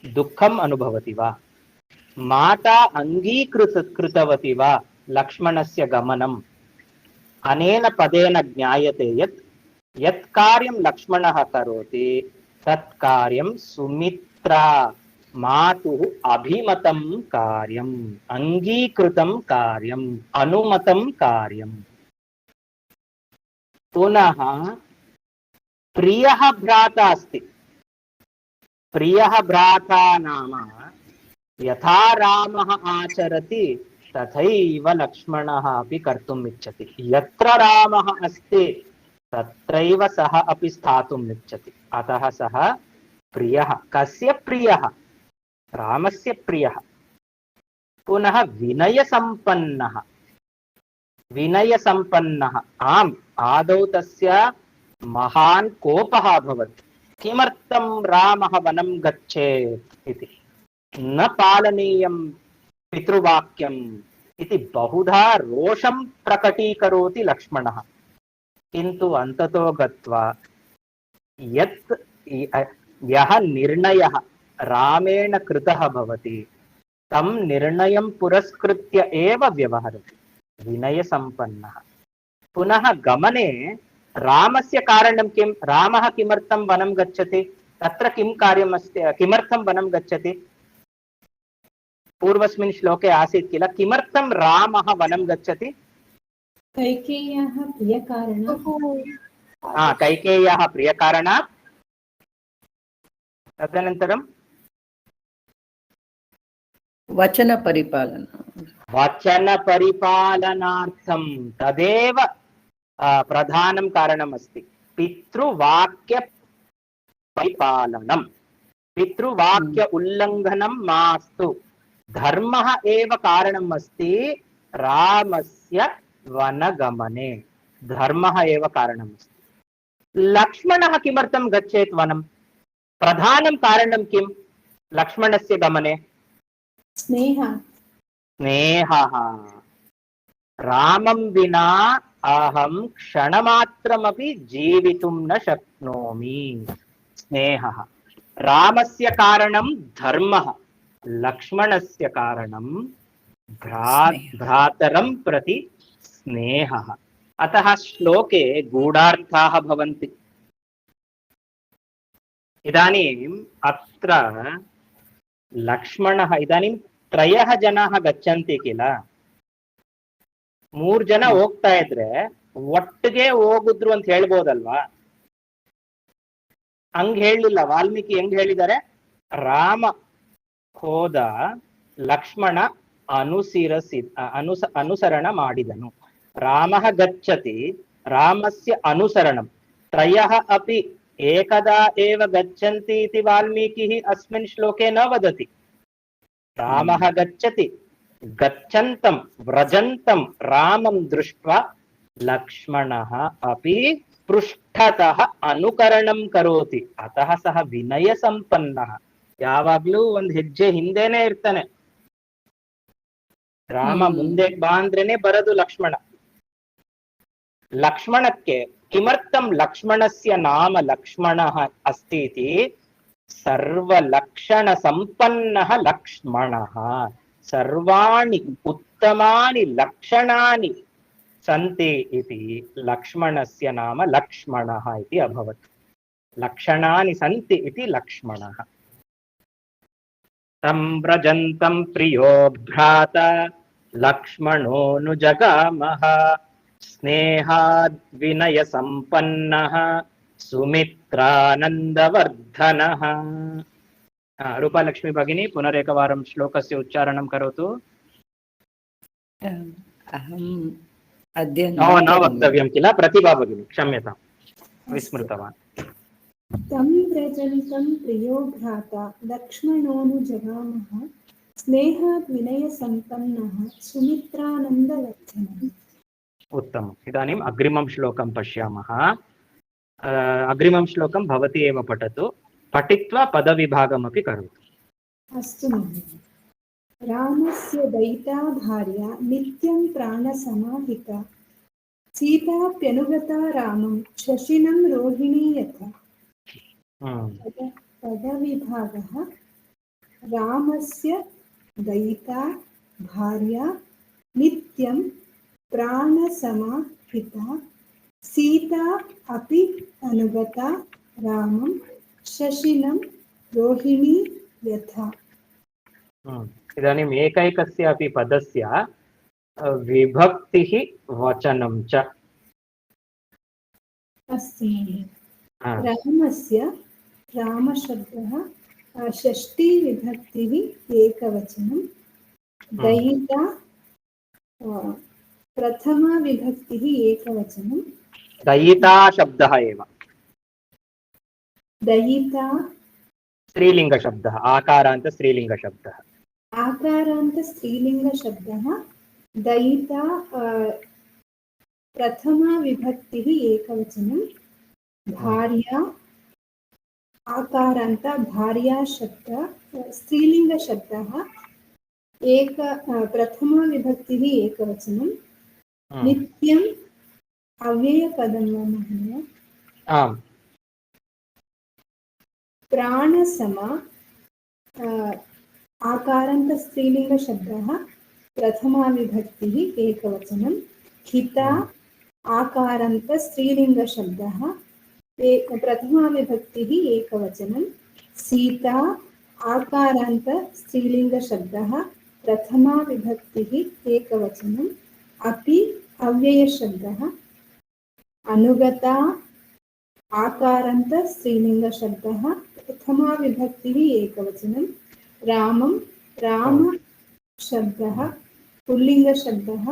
दुःखम् अनुभवति वा? माता कृतवती वा लक्ष्मणस्य गमनम्? अनेन पदेन ज्ञायते यत् कार्यं लक्ष्मणः करोति तत् कार्यं सुमित्रा मातुः अभिमतं कार्यम्, अङ्गीकृतं कार्यम्, अनुमतं कार्यम्। पुनः प्रियः भ्राता अस्ति। प्रियः भ्राता नाम यथा रामः आचरति तथैव लक्ष्मणः अपि कर्तुम् इच्छति। यत्र रामः अस्ति तत्रैव सः अपि स्थातुम् इच्छति। अतः सः प्रियः। कस्य प्रियः? रामस्य प्रियः। पुनः विनयसम्पन्नः। विनयसम्पन्नः, आम्, आदौ तस्य महान् कोपः अभवत्। किमर्थं रामः वनं गच्छेत् इति, न पालनीयं पितृवाक्यम् इति बहुधा रोषं प्रकटीकरोति लक्ष्मणः। किन्तु अन्ततो गत्वा यः निर्णयः रामेण कृतः भवति तं निर्णयं पुरस्कृत्य एव व्यवहरति। विनयसम्पन्नः। पुनः गमने रामस्य कारणं किं? रामः किमर्थं वनं गच्छति? तत्र किं कार्यम् अस्ति? किमर्थं वनं गच्छति? पूर्वस्मिन् श्लोके आसीत् किल, किमर्थं रामः वनं गच्छति? कैकेय्याः प्रियकारणात्। कैकेय्याः प्रियकारणात्। तदनन्तरं वचनपरिपालनार्थं, तदेव प्रधानं कारणम् अस्ति। पितृवाक्य परिपालनं, पितृवाक्य उल्लङ्घनं मास्तु। धर्मः एव कारणम् अस्ति रामस्य वनगमने। धर्मः एव कारणम् अस्ति। लक्ष्मणः किमर्थं गच्छेत् वनं? प्रधानं कारणं किं लक्ष्मणस्य गमने? स्नेहः। रामं विना अहं क्षणमात्रमपि जीवितुं न शक्नोमि। स्नेहः। रामस्य कारणं धर्मः, लक्ष्मणस्य कारणं भ्रातरं प्रति स्नेहः। अतः श्लोके गूढार्थाः भवन्ति। इदानीम् अत्र लक्ष्मणः, इदानीं ತ್ರಯಃ ಜನಾಃ ಗಚ್ಚಂತಿ ಕಿಲ, 3 ಜನ ಹೋಗ್ತಾ ಇದ್ರೆ ಒಟ್ಟಿಗೆ ಹೋಗುದ್ರು ಅಂತ ಹೇಳ್ಬೋದಲ್ವಾ? ಹಂಗ್ ಹೇಳಿಲ್ಲ ವಾಲ್ಮೀಕಿ. ಹೆಂಗ್ ಹೇಳಿದ್ದಾರೆ? ರಾಮ ಹೋದ, ಲಕ್ಷ್ಮಣ ಅನುಸರಣ ಮಾಡಿದನು. ರಾಮಃ ಗಚ್ಚತಿ, ರಾಮಸ್ಯ ಅನುಸರಣಂ. ತ್ರಯಃ ಅಪಿ ಏಕದಾ ಏವ ಗಚ್ಚಂತಿ ಇತಿ ವಾಲ್ಮೀಕಿಃ ಅಸ್ಮಿನ್ ಶ್ಲೋಕೆ ನ ವದತಿ. ರಾಮಃ ಗಚ್ಚತಿ, ಗಚ್ಚಂತಂ ವ್ರಜಂತಂ ರಾಮಂ ದೃಷ್ಟ್ವಾ ಲಕ್ಷ್ಮಣಃ ಅಪಿ ಪೃಷ್ಠತಃ ಅನುಕರಣಂ ಕರೋತಿ ಅತಃ ಸಹ ವಿನಯ ಸಂಪನ್ನಃ. ಯಾವಾಗ್ಲೂ ಒಂದ್ ಹೆಜ್ಜೆ ಹಿಂದೆನೆ ಇರ್ತಾನೆ. ರಾಮ ಮುಂದೆ ಬಾ ಅಂದ್ರೇನೆ ಬರದು ಲಕ್ಷ್ಮಣ. ಲಕ್ಷ್ಮಣಕ್ಕೆ ಕಿಮರ್ಥಂ ಲಕ್ಷ್ಮಣಸ್ಯ ನಾಮ ಲಕ್ಷ್ಮಣಃ ಅಸ್ತಿ ಇತಿ ಸರ್ವಲಕ್ಷಣ ಸಂಪನ್ನಃ ಲಕ್ಷ್ಮಣಃ ಸರ್ವಾಣಿ ಉತ್ತಮಾನಿ ಲಕ್ಷಣಾನಿ ಸಂತಿ ಇತಿ ಲಕ್ಷ್ಮಣಸ್ಯ ನಾಮ ಲಕ್ಷ್ಮಣಃ ಇತಿ ಅಭವತ್. ಲಕ್ಷಣಾನಿ ಸಂತಿ ಇತಿ ಲಕ್ಷ್ಮಣಃ. ತಂ ವ್ರಜಂತಂ ಪ್ರಿಯೋ ಭ್ರಾತ ಲಕ್ಷ್ಮಣೋನು ಜಗಾಮಃ ಸ್ನೇಹಾದ್ ವಿನಯ ಸಂಪನ್ನಃ ಸುಮಿತ್ರಾನಂದವರ್ಧನಃ. ರೂಪಾಲಕ್ಷ್ಮಿ ಭಗಿನಿ ಪುನರೇಕವಾರಂ ಶ್ಲೋಕಸ್ಯ ಉಚ್ಚಾರಣಂ ಕರೋತು. अहम् अद्य न वक्तव्यं किल? प्रतिभा भगिनी क्षम्यतां, विस्मृतवान्. तं व्रजन्तं प्रियो भ्राता लक्ष्मणोनु जगामः स्नेहात् विनयसम्पन्नः सुमित्रानन्दवर्धनः. उत्तमम्. इदानीम् अग्रिमं श्लोकं पश्यामः. अग्रिमं श्लोकं भवती एव पठतु, पठित्वा पदविभागमपि करोतु. अस्तु महोदय. रामस्य दयिता भार्या नित्यं प्राणसमाहिता सीताप्यनुगता रामं शशिनं रोहिणी यथा. पदविभागः रामस्य दयिता भार्या नित्यं प्राणसमाहिता सीता अपि अनुगता रामं शशिनं रोहिणी यथा. इदानीम् एकैकस्य अपि पदस्य विभक्तिः वचनं च अस्ति. रामस्य रामशब्दः षष्ठी विभक्तिः एकवचनं. दयिता प्रथमा विभक्तिः एकवचनं. दयिता शब्दः एव दयिता स्त्रीलिङ्गशब्दः, आकारान्त स्त्रीलिङ्गशब्दः. आकारान्त स्त्रीलिङ्गशब्दः. दयिता प्रथमा विभक्तिः एकवचनं. भार्या आकारान्त भार्या शब्द स्त्रीलिङ्गशब्दः प्रथमा विभक्तिः एकवचनं. नित्यम् अव्ययपदं वा महोदय? आम्. प्राणसमा आकारान्त स्त्रीलिङ्गशब्दः प्रथमा विभक्तिः एकवचनं. हिता आकारान्त स्त्रीलिङ्गशब्दः प्रथमा विभक्तिः एकवचनं. सीता आकारान्त स्त्रीलिङ्गशब्दः प्रथमा विभक्तिः एकवचनं. अपि अव्ययशब्दः. अनुगता आकारान्त स्त्रीलिङ्गशब्दः प्रथमा विभक्तिः एकवचनं. रामं राम शब्दः पुल्लिङ्गशब्दः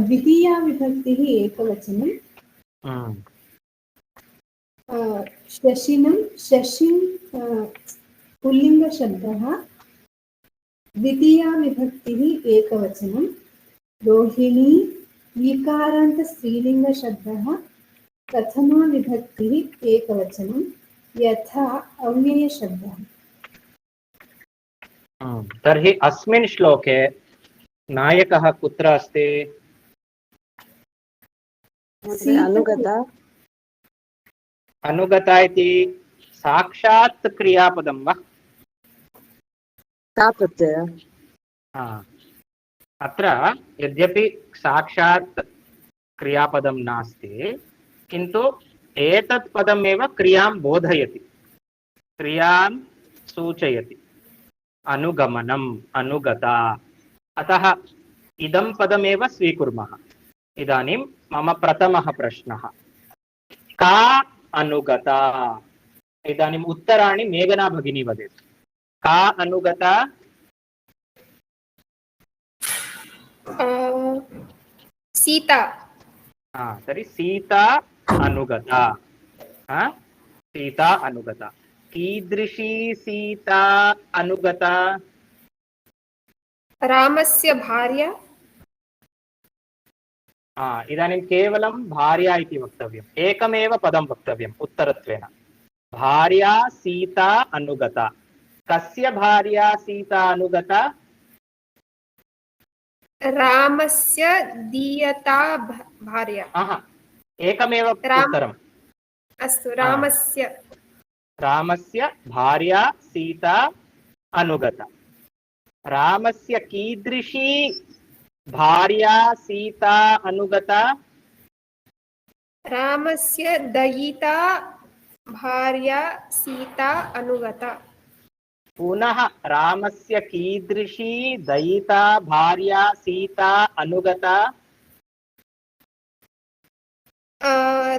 द्वितीया विभक्तिः एकवचनं. शशिनं शशिं पुल्लिङ्गशब्दः द्वितीया विभक्तिः एकवचनं. रोहिणी ईकारान्त स्त्रीलिङ्गशब्दः प्रथमा विभक्तिः एकवचनं. यथा अव्ययशब्दः. तर्हि अस्मिन् श्लोके नायकः कुत्र अस्ति? अनुगता. अनुगता इति साक्षात् क्रियापदं वा? सा प्रत्यय. अत्र यद्यपि साक्षात् क्रियापदं नास्ति, किन्तु एतत् पदमेव क्रियां बोधयति, क्रियां सूचयति. अनुगमनम् अनुगता। अतः इदं पदमेव स्वीकुर्मः। इदानीं मम प्रथमः प्रश्नः, का अनुगता? इदानीम् उत्तराणि मेघना भगिनी वदेत्। का अनुगता? सीता। तर्हि सीता अनुगता। सीता अनुगता। कीदृशी सीता अनुगता? रामस्य भार्या। इदानीं केवलं भार्या इति वक्तव्यम्, एकमेव पदं वक्तव्यम् उत्तरत्वेन। भार्या सीता अनुगता। कस्य भार्या सीता अनुगता? रामस्य दीयता भार्या। एकमेव उत्तरम्। अस्तु, रामस्य। रामस्य भार्या सीता अनुगता। रामस्य कीदृशी भार्या सीता अनुगता? रामस्य दयिता भार्या सीता अनुगता। पुनः रामस्य कीदृशी दयिता भार्या सीता अनुगता?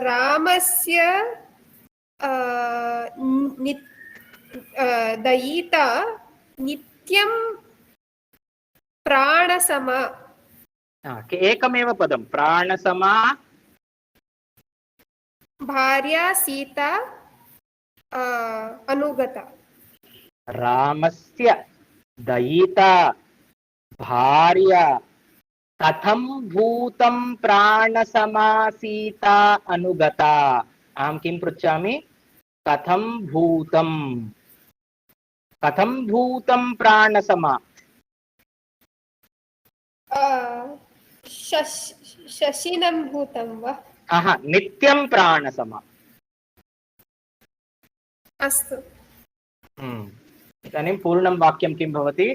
रामस्य दयिता नित्यं प्राणसमा। एकमेव पदं, प्राणसमा भार्या सीता अनुगता। रामस्य दयिता भार्या कथं भूतं प्राणसमा सीता अनुगता? अहं किं पृच्छामि? कथं भूतं प्राणसमा? शशिनं भूतं वा? नित्यं प्राणसमा। अस्तु। इदानीं पूर्णं वाक्यं किं भवति?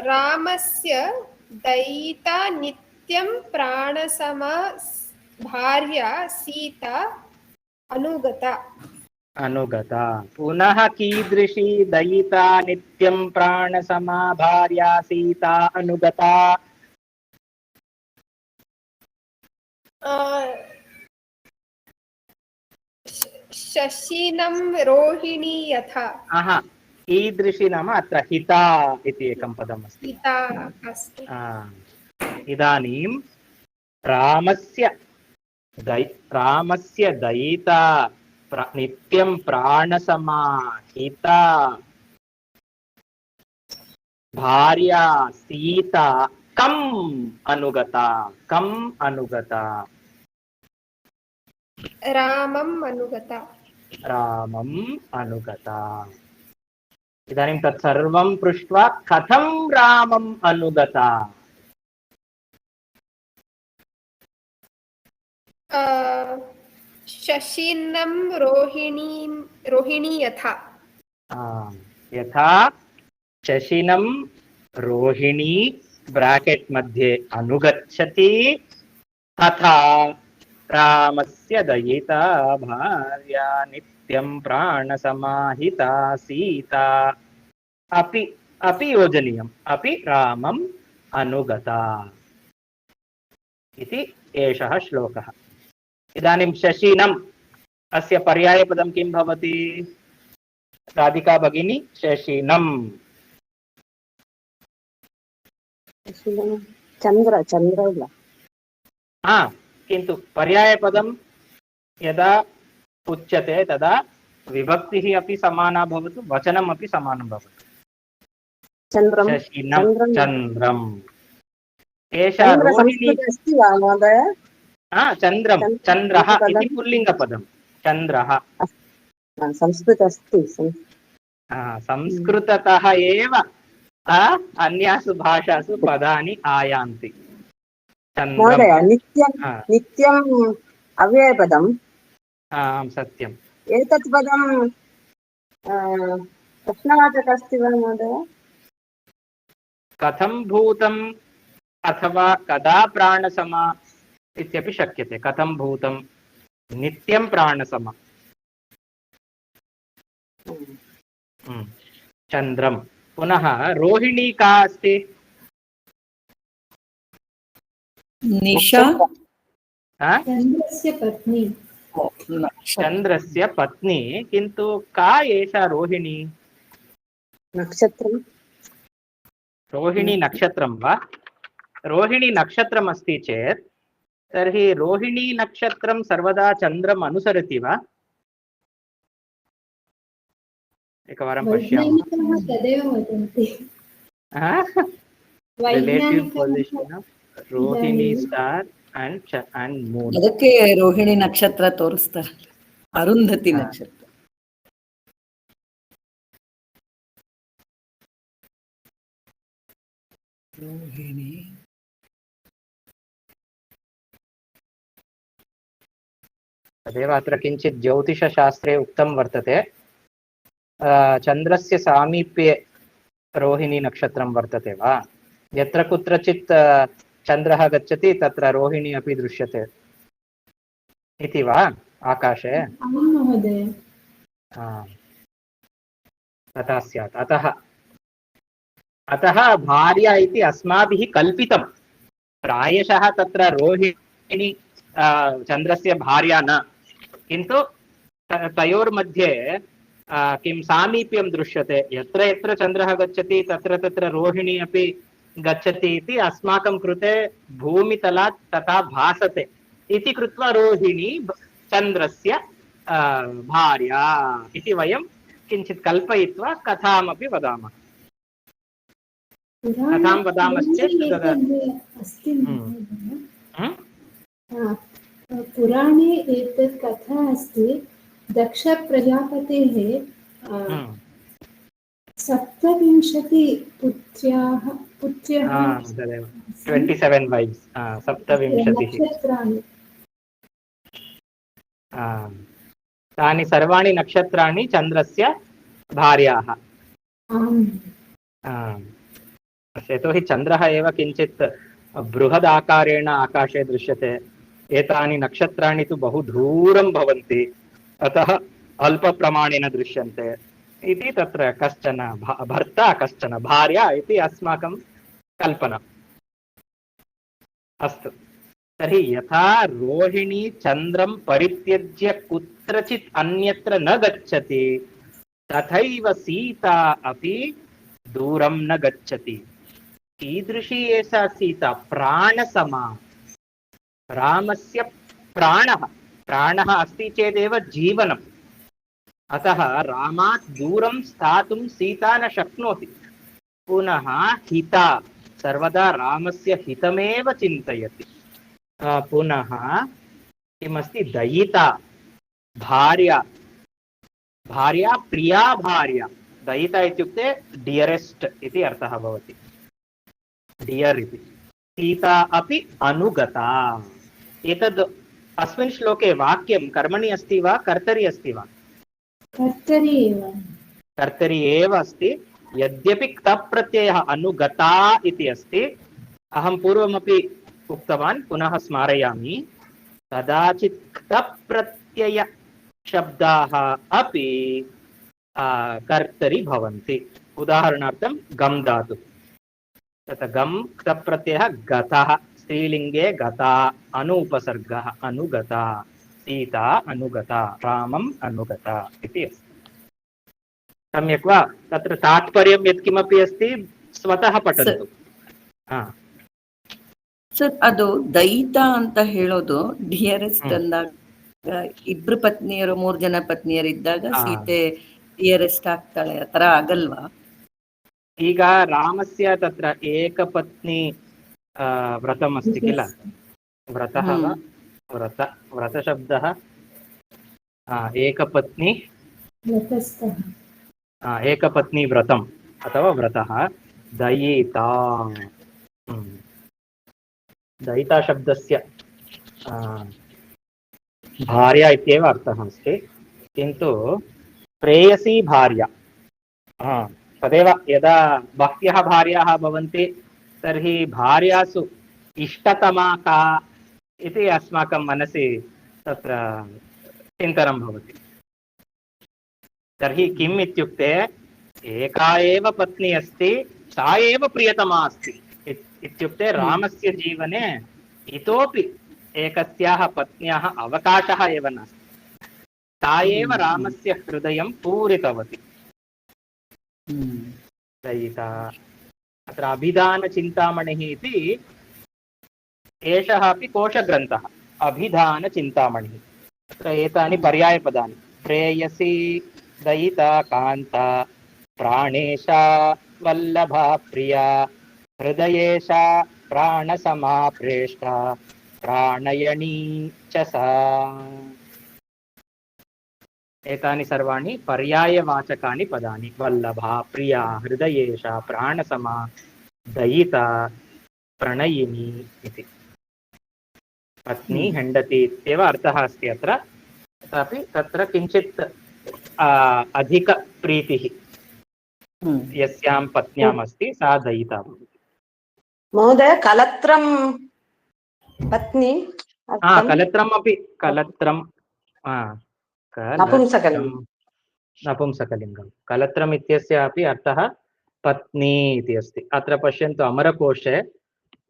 रामस्य दयिता नित्यं प्राणसमा भार्या सीता अनुगता। अनुगता। पुनः कीदृशी दयिता नित्यं प्राणसमा भार्या सीता अनुगता? शशिनं रोहिणी यथा। कीदृशी नाम अत्र हिता इति एकं पदम् अस्ति। हिता अस्ति। इदानीं रामस्य दयिता नित्यं प्राणसमा हिता भार्या सीता कम् अनुगता? रामम् अनुगता। इदानीं तत्सर्वं पृष्ट्वा कथं रामम् अनुगता? शशिनं रोहिणी यथा। यथा शशिनं रोहिणी ब्राकेट् मध्ये अनुगच्छति, तथा रामस्य दयिता भार्या नित्यं प्राणसमाहिता सीता अपि योजनीयम्, अपि रामम् अनुगता इति एषः श्लोकः। इदानीं शशिनम् अस्य पर्यायपदं किं भवति? राधिका भगिनी, शशिनम् चन्द्र। किन्तु पर्यायपदं यदा उच्यते तदा विभक्तिः अपि समाना भवतु, वचनम् अपि समानं भवतु। शशिनं चन्द्रम्। एषा रोहिणी अस्ति वा महोदय? चन्द्रः इति पुल्लिङ्गपदं। चन्द्रः संस्कृत अस्ति। संस्कृततः एव अन्यासु भाषासु पदानि आयान्ति। महोदय, नित्यम् अव्ययपदम्। सत्यम्। एतत् पदं प्रश्नवाचक अस्ति वा महोदय? कथं भूतम् अथवा कदा प्राणसमा इत्यपि शक्यते। कथं भूतं, नित्यं प्राणसमा। चन्द्रं। पुनः रोहिणी का अस्ति? निशा चन्द्रस्य पत्नी। चन्द्रस्य पत्नी, किन्तु का एषा रोहिणी? नक्षत्रं रोहिणी नक्षत्रं वा? रोहिणी नक्षत्रम् अस्ति चेत् तर्हि रोहिणी नक्षत्रं सर्वदा चन्द्रम् अनुसरति वा? एकवारं पश्यामः। वैज्ञानिकाः तदेव वदन्ति। Relative वैज्ञानिकाः position of Rohini star and moon. ಅದಕ್ಕೆ ರೋಹಿಣಿ ನಕ್ಷತ್ರ ತೋರಿಸ್ತಾರೆ, ಅರುಂಧತಿ ನಕ್ಷತ್ರ. रोहिणी तदेव अत्र किञ्चित् ज्योतिषशास्त्रे उक्तं वर्तते। चन्द्रस्य सामीप्ये रोहिणी नक्षत्रं वर्तते वा? यत्र कुत्रचित् चन्द्रः गच्छति तत्र रोहिणी अपि दृश्यते इति वा आकाशे? आं महोदय। तथा स्यात्। अतः भार्या इति अस्माभिः कल्पितं। प्रायशः तत्र रोहिणी चन्द्रस्य भार्या न, किन्तु तयोर्मध्ये किं सामीप्यं दृश्यते। यत्र यत्र चन्द्रः गच्छति तत्र तत्र रोहिणी अपि गच्छति इति अस्माकं कृते भूमितलात् तथा भासते इति कृत्वा रोहिणी चन्द्रस्य भार्या इति वयं किञ्चित् कल्पयित्वा कथामपि वदामः। कथां वदामश्चेत् अस्ति पुराणे एतत् कथा अस्ति। दक्षप्रजापतेः 27 पुत्र्यः 27 wives, 27 नक्षत्राणि। तानि सर्वाणि नक्षत्राणि चन्द्रस्य भार्याः। यतोहि चन्द्रः एव किञ्चित् बृहदाकारेण आकाशे दृश्यते। एतानि नक्षत्राणि तु बहु दूरं भवन्ति, अतः अल्पप्रमाणेन दृश्यन्ते इति तत्र कश्चन भर्ता कश्चन भार्या इति अस्माकं कल्पना। अस्तु, तर्हि यथा रोहिणी चन्द्रं परित्यज्य कुत्रचित् अन्यत्र न गच्छति, तथैव सीता अपि दूरं न गच्छति। कीदृशी एषा सीता? प्राणसमा। रामस्य प्राणः अस्ति चेदेव जीवनम्। अतः रामात् दूरं स्थातुं सीता न शक्नोति। पुनः हिता, सर्वदा रामस्य हितमेव चिन्तयति। पुनः किमस्ति? दयिता, भार्या प्रिया भार्या। दयिता इत्युक्ते डियरेस्ट् इति अर्थः भवति, डियर् इति। सीता अपि अनुगता। एतद् अस्मिन् श्लोके वाक्यं कर्मणि अस्ति वा कर्तरि अस्ति वा? कर्तरि एव अस्ति। यद्यपि क्तप् प्रत्ययः अनुगता इति अस्ति, अहं पूर्वमपि उक्तवान्, पुनः स्मारयामि। कदाचित् क्तप् प्रत्यय शब्दाः अपि कर्तरि भवन्ति। उदाहरणार्थं गम् धातु, तत्र गम् क्तप् प्रत्ययः गतः, स्त्रीलिङ्गे गता, अनुपसर्गः अनुगता, सीता अनुगता, रामम् अनुगता इति अस्ति। सम्यक् वा? तत्र तात्पर्यं यत्किमपि अस्ति स्वतः पठन्तु। ಸರ್, ಅದು ದಯಿತ ಅಂತ ಹೇಳೋದು ಡಿಯರೆಸ್ಟ್ ಅಂದಾಗ ಇಬ್ರು ಪತ್ನಿಯರು 3 ಜನ ಪತ್ನಿಯರಿದ್ದಾಗ ಸೀತೆ ಡಿಯರೆಸ್ಟ್ ಆಗ್ತಾಳೆ, ಆ ತರ ಆಗಲ್ವಾ? ಈಗ ರಾಮಸ್ಯ ತತ್ರ ಏಕಪತ್ನಿ ವ್ರತम् अस्ति किल? व्रतः वा व्रतशब्दः एकपत्नी एकपत्नी व्रतम् अथवा व्रतः। दयिता, दयिता शब्दस्य भार्या इत्येव अर्थः अस्ति, किन्तु प्रेयसी भार्या। तदेव यदा बह्व्यः भार्याः भवन्ति तर्हि भार्यासु इष्टतमा का इति अस्माकं मनसि तत्र चिन्तनं भवति। तर्हि किम् इत्युक्ते एका एव पत्नी अस्ति, सा एव प्रियतमा अस्ति इत्युक्ते रामस्य जीवने इतोपि एकस्याः पत्न्याः अवकाशः एव नास्ति। सा एव रामस्य हृदयं पूरितवती दयिता। अत्र अभिधानचिन्तामणिः इति एषः अपि कोशग्रन्थः, अभिधानचिन्तामणिः। अत्र एतानि पर्यायपदानि: प्रेयसी, दयिता, कान्ता, प्राणेशा, वल्लभा, प्रिया, हृदयेशा, प्राणसमाप्रेष्टा, प्राणयणी च सा। एतानि सर्वाणि पर्यायवाचकानि पदानि। वल्लभा, प्रिया, हृदयेशा, प्राणसमा, दयिता, प्रणयिनी इति। पत्नी, हेण्डति इत्येव अर्थः अस्ति अत्र। तथापि तत्र किञ्चित् अधिकप्रीतिः यस्यां पत्न्याम् अस्ति सा दयिता भवति। महोदय, कलत्रं पत्नी कलत्रम् अपि कलत्रं नपुंसकलिङ्गं। कलत्रम् इत्यस्य अपि अर्थः पत्नी इति अस्ति। अत्र पश्यन्तु अमरकोशे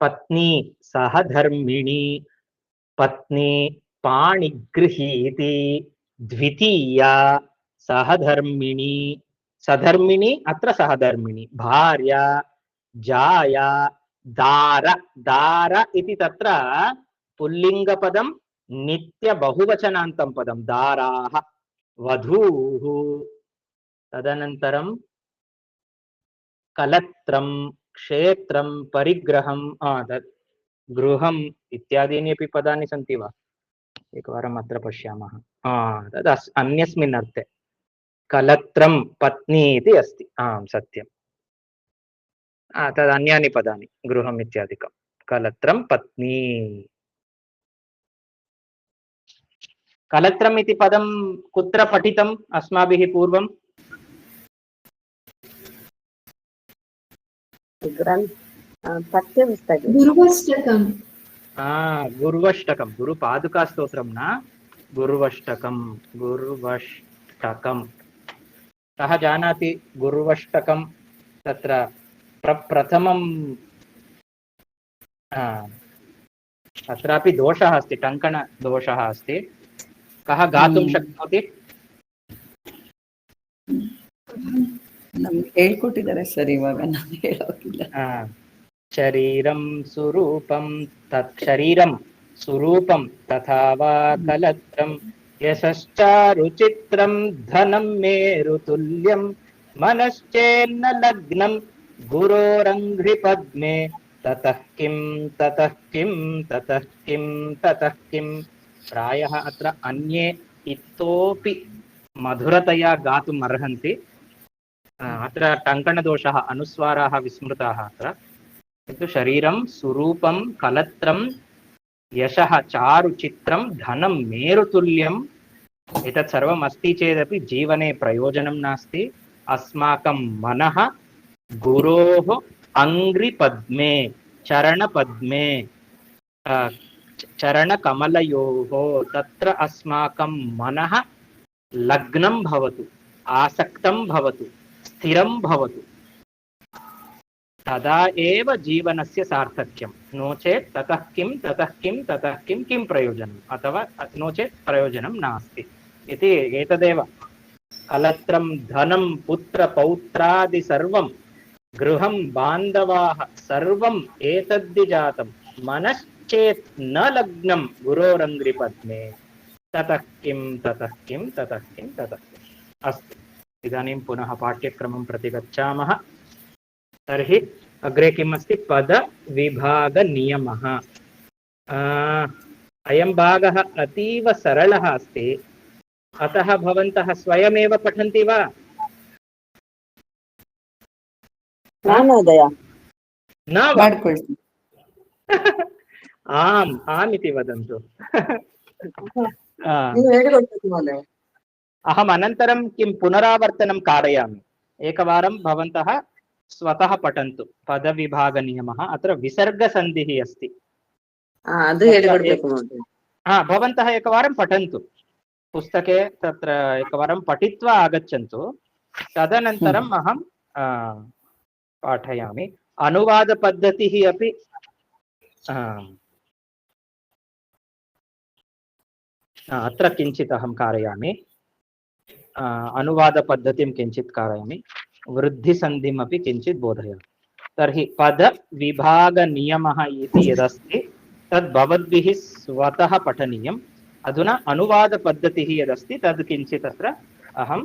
पत्नी सहधर्मिणी, पत्नी पाणिगृहीति, द्वितीया सहधर्मिणी, सधर्मिणी अत्र सहधर्मिणी, भार्या, जाया, दार। दार इति तत्र पुल्लिङ्गपदं, नित्य बहुवचनान्तं पदं दाराः, वधूः। तदनन्तरं कलत्रं, क्षेत्रं, परिग्रहं, गृहम् इत्यादीनि अपि पदानि सन्ति वा? एकवारम् अत्र पश्यामः। तद् अन्यस्मिन् अर्थे कलत्रं पत्नी इति अस्ति। आम्, सत्यं। तद् अन्यानि पदानि, गृहम् इत्यादिकं। कलत्रं पत्नी। कलत्रम् इति पदं कुत्र पठितम् अस्माभिः पूर्वं? गुरुवष्टकम्। गुर्वष्टकं, गुरुपादुकास्तोत्रं न, गुर्वष्टकं। गुर्वष्टकं कः जानाति? गुर्वष्टकं तत्र प्रथमं तत्रापि दोषः अस्ति, टङ्कणदोषः अस्ति। कः गातुं शक्नोति? ನಮ್ಗೆ ಹೇಳ್ಕೊಟ್ಟಿದ್ದಾರೆ ಸರ್, ಇವಾಗ ನಾನು ಹೇಳೋಕಿಲ್ಲ. ಶರೀರಂ ಸುರೂಪಂ ತತ್ ಶರೀರಂ ಸುರೂಪಂ ತಥಾ ವಾ ಕಲತ್ರಂ ಯಶಶ್ಚಾರುಚಿತ್ರಂ ಧನಂ ಮೇರುತುಲ್ಯಂ ಮನಶ್ಚೇನ್ನ ಲಗ್ನಂ ಗುರೋರಂಘ್ರಿ ಪದ್ಮೇ ತತಃ ಕಿಂ ತತಃ ಕಿಂ ತತಃ ಕಿಂ ತತಃ ಕಿಂ. ಪ್ರಾಯಃ ಅತ್ರ ಅನ್ಯೇ ಇತೋಪಿ ಮಧುರತया गातुम् अर्हन्ति। अत्र टङ्कणदोषः, अनुस्वाराः विस्मृताः अत्र। किन्तु शरीरं सुरूपं कलत्रं यशः चारुचित्रं धनं मेरुतुल्यम्, एतत् सर्वम् अस्ति चेदपि जीवने प्रयोजनं नास्ति। अस्माकं मनः गुरोः अङ्घ्रिपद्मे, चरणपद्मे, चरणकमलयोः तत्र अस्माकं मनः लग्नं भवतु, आसक्तं भवतु, स्थिरं भवतु। तदा एव जीवनस्य सार्थक्यं। नो चेत् ततः किं ततः किं ततः किं किं प्रयोजनम्, अथवा नो चेत् प्रयोजनं नास्ति इति। एतदेव कलत्रं धनं पुत्रपौत्रादि सर्वं, गृहं बान्धवाः सर्वम् एतद्धि जातं, मनश्चेत् न लग्नं गुरोरङ्घ्रिपद्मे ततः किं ततः किं ततः किं ततः किम्। अस्तु, इदानीं पुनः पाठ्यक्रमं प्रति गच्छामः। तर्हि अग्रे किम् अस्ति? पदविभागनियमः। अयं भागः अतीव सरलः अस्ति, अतः भवन्तः स्वयमेव पठन्ति वा? न वा? आम् आम् इति वदन्तु। अहम् अनन्तरं किं पुनरावर्तनं कारयामि। एकवारं भवन्तः स्वतः पठन्तु। पदविभागनियमः, अत्र विसर्गसन्धिः अस्ति। भवन्तः एकवारं पठन्तु। पुस्तके तत्र एकवारं पठित्वा आगच्छन्तु, तदनन्तरम् अहं पाठयामि। अनुवादपद्धतिः अपि अत्र किञ्चित् अहं कारयामि। अनुवादपद्धतिं किञ्चित् कारयामि, वृद्धिसन्धिमपि किञ्चित् बोधयामि। तर्हि पदविभागनियमः इति यदस्ति तद् भवद्भिः स्वतः पठनीयम्। अधुना अनुवादपद्धतिः यदस्ति तद् किञ्चित् अत्र अहं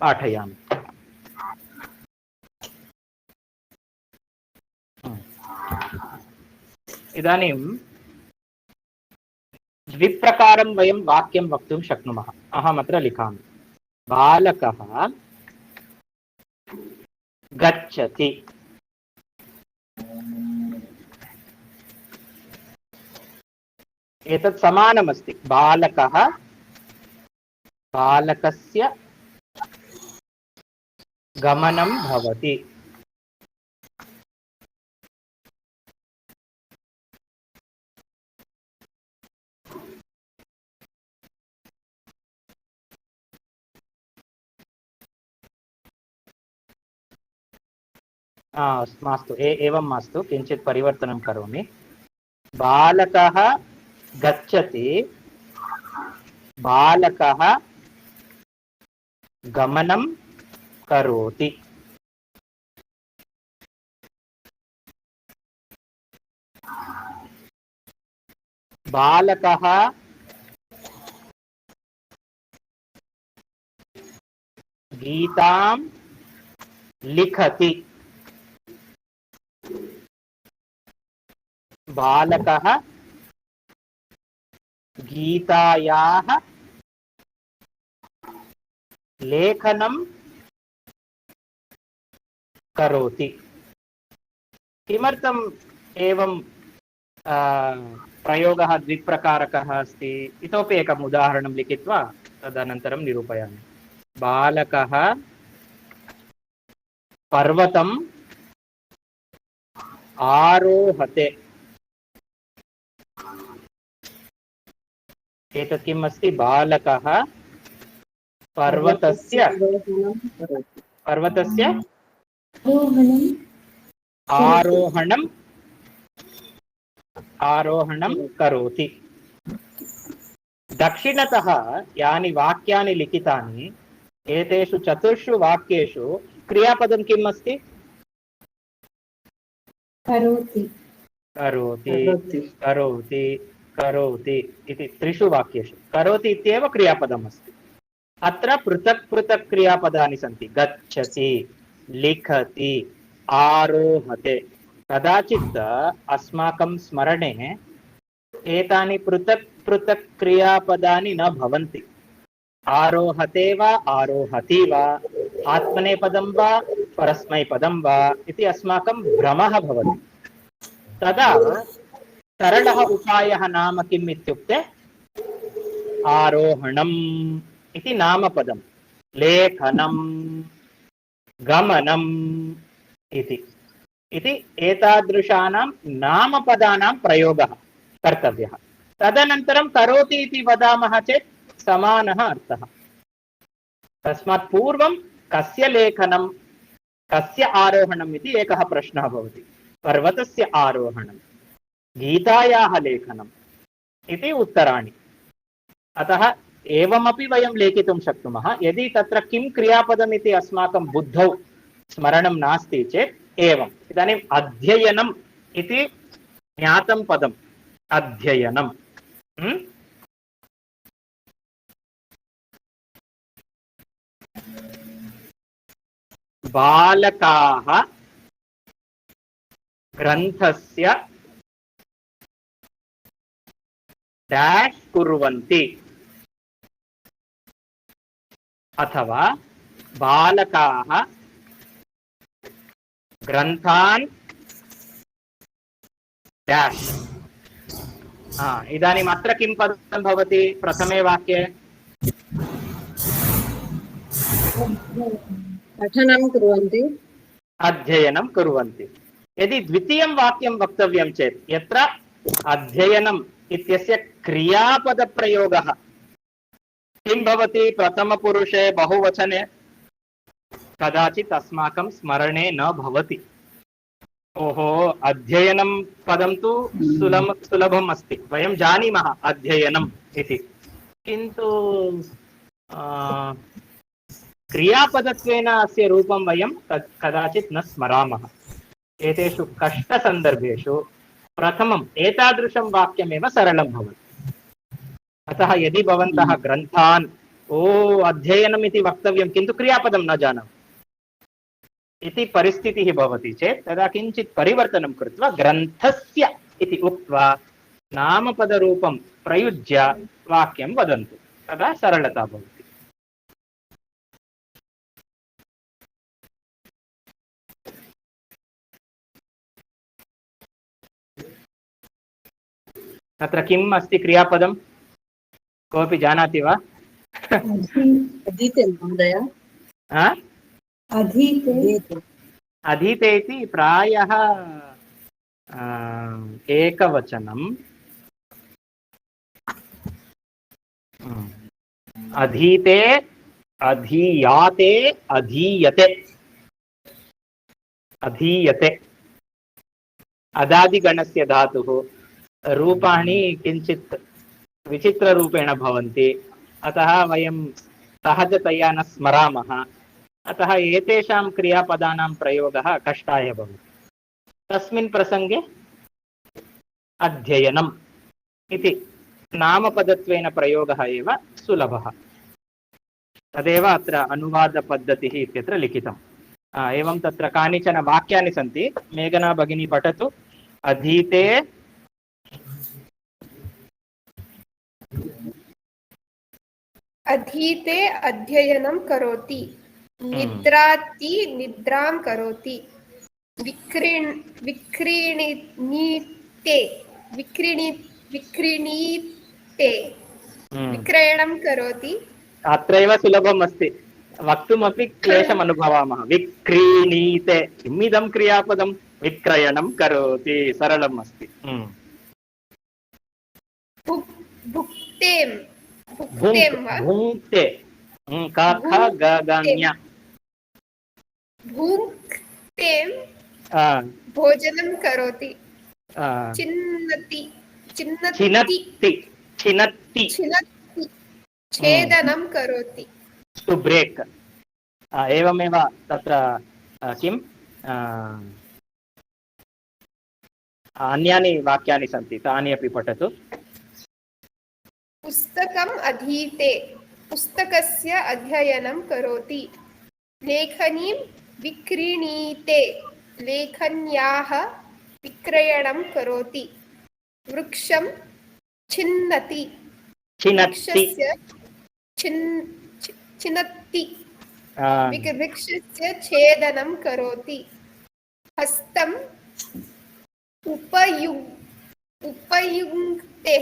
पाठयामि। इदानीं द्विप्रकारं वयं वाक्यं वक्तुं शक्नुमः। अहमत्र लिखामि, बालकः गच्छति। एतत् समानमस्ति। बालकः, बालकस्य गमनं भवति। मास्तु, एवं मास्तु, किञ्चित् परिवर्तनं करोमि। बालकः गच्छति, बालकः गमनं करोति। बालकः गीतां लिखति। बालकः गीतायाः लेखनं करोति। किमर्थम् एवं प्रयोगः द्विप्रकारकः अस्ति? इतोपि एकम् उदाहरणं लिखित्वा तदनन्तरं निरूपयामि। बालकः पर्वतम् आरोहते। एतत् किम् अस्ति? बालकः पर्वतस्य आरोहणं करोति। दक्षिणतः यानि वाक्यानि लिखितानि, एतेषु चतुर्षु वाक्येषु क्रियापदं किम् अस्ति? करोति करोति करोति करोति इति त्रिषु वाक्येषु करोति इत्येव क्रियापदम् अस्ति। अत्र पृथक् पृथक् क्रियापदानि सन्ति। गच्छति, लिखति, आरोहते। कदाचित् अस्माकं स्मरणे एतानि पृथक् पृथक् क्रियापदानि न भवन्ति। आरोहते वा, आरोहति वा, आत्मनेपदं वा, परस्मैपदं वा इति अस्माकं भ्रमः भवति। तदा सरलः उपायः नाम किम् इत्युक्ते, आरोहणम् इति नामपदं, लेखनं, गमनम् इति एतादृशानां नामपदानां प्रयोगः कर्तव्यः। तदनन्तरं करोति इति वदामः चेत् समानः अर्थः। तस्मात् पूर्वं कस्य लेखनं, कस्य आरोहणम् इति एकः प्रश्नः भवति। पर्वतस्य आरोहणं, गीतायाः लेखनम् इति उत्तराणि। अतः एवमपि वयं लेखितुं शक्नुमः। यदि तत्र किं क्रियापदम् इति अस्माकं बुद्धौ स्मरणं नास्ति चेत् एवम्। इदानीम् अध्ययनम् इति ज्ञातं पदम्, अध्ययनं। बालकाः ग्रन्थस्य डैश कुर्वन्ति, अथवा बालकाः ग्रन्थान् डैश। इदानीम् अत्र किं पदं भवति? प्रथमे वाक्ये पठनं कुर्वन्ति, अध्ययनं कुर्वन्ति। यदि द्वितीयं वाक्यं वक्तव्यं चेत् यत्र अध्ययनम् इत्यस्य क्रियापदप्रयोगः किं भवति प्रथमपुरुषे बहुवचने कदाचित् अस्माकं स्मरणे न भवति। ओहो अध्ययनं पदं तु सुलभम् अस्ति, वयं जानीमः अध्ययनम् इति, किन्तु क्रियापदत्वेन अस्य रूपं वयं कदाचित् न स्मरामः। एतेषु कष्टसन्दर्भेषु प्रथमम् एतादृशं वाक्यमेव सरलं भवति। अतः यदि भवन्तः ग्रन्थान् अध्ययनम् इति वक्तव्यं किन्तु क्रियापदं न जानामि इति परिस्थितिः भवति चेत् तदा किञ्चित् परिवर्तनं कृत्वा ग्रन्थस्य इति उक्त्वा नामपदरूपं प्रयुज्य वाक्यं वदन्तु, तदा सरलता भवति। तत्र किम् अस्ति क्रियापदं कोऽपि जानाति वा? अधीते महोदय, अधीते इति प्रायः एकवचनम्। अधीते, अधीयाते, अधीयते, अधीयते। अदादिगणस्य धातुः रूपाणि किञ्चित् विचित्ररूपेण भवन्ति, अतः वयं सहजतया न स्मरामः। अतः एतेषां क्रियापदानां प्रयोगः कष्टाय भवति। तस्मिन् प्रसङ्गे अध्ययनम् इति नामपदत्वेन प्रयोगः एव सुलभः। तदेव अत्र अनुवादपद्धतिः इत्यत्र लिखितम्। एवं तत्र कानिचन वाक्यानि सन्ति, मेघना भगिनी पठतु। अधीते अधीते अध्ययनं करोति, निद्राति निद्रां करोति, विक्रीणीते विक्रयणं करोति। अत्रैव सुलभम् अस्ति, वक्तुमपि क्लेशम् अनुभवामः। विक्रीणीते, किमिदं क्रियापदं? विक्रयणं करोति, सरलम् अस्ति। भुक्तें भुङ्क्ते, भुङ्क्तें भोजनं करोति, छिन्नति छेदनं करोति, टु ब्रेक्। एवमेव तत्र किम् अन्यानि वाक्यानि सन्ति, तानि अपि पठतु। पुस्तकम् अधीते, पुस्तकस्य अध्ययनं करोति, लेखनीं विक्रीणीते, लेखन्याः विक्रयणं करोति, वृक्षं छिन्नति, वृक्षस्य छिन्नति, वृक्षस्य छेदनं करोति, हस्तम् उपयुङ्क्ते,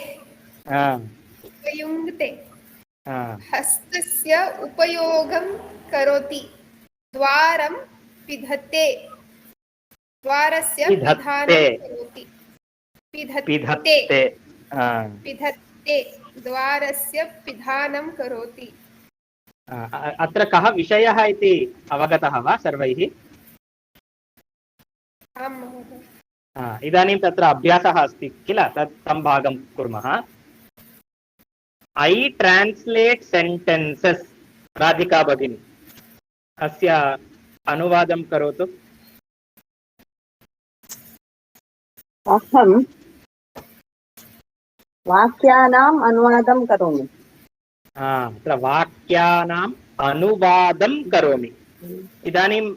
हस्तस्य उपयोगं करोति, द्वारं पिधते, द्वारस्य पिधानं करोति, पिधत्ते, द्वारस्य पिधानं करोति। अत्र कः विषयः इति अवगतः वा सर्वैः? आं महोदय। इदानीं तत्र अभ्यासः अस्ति किल, तं भागं कुर्मः। I translate sentences. राधिका भगिनी अस्य अनुवादं करोतु। अहं वाक्यानाम् अनुवादं करोमि। अत्र वाक्यानाम् अनुवादं करोमि। इदानीं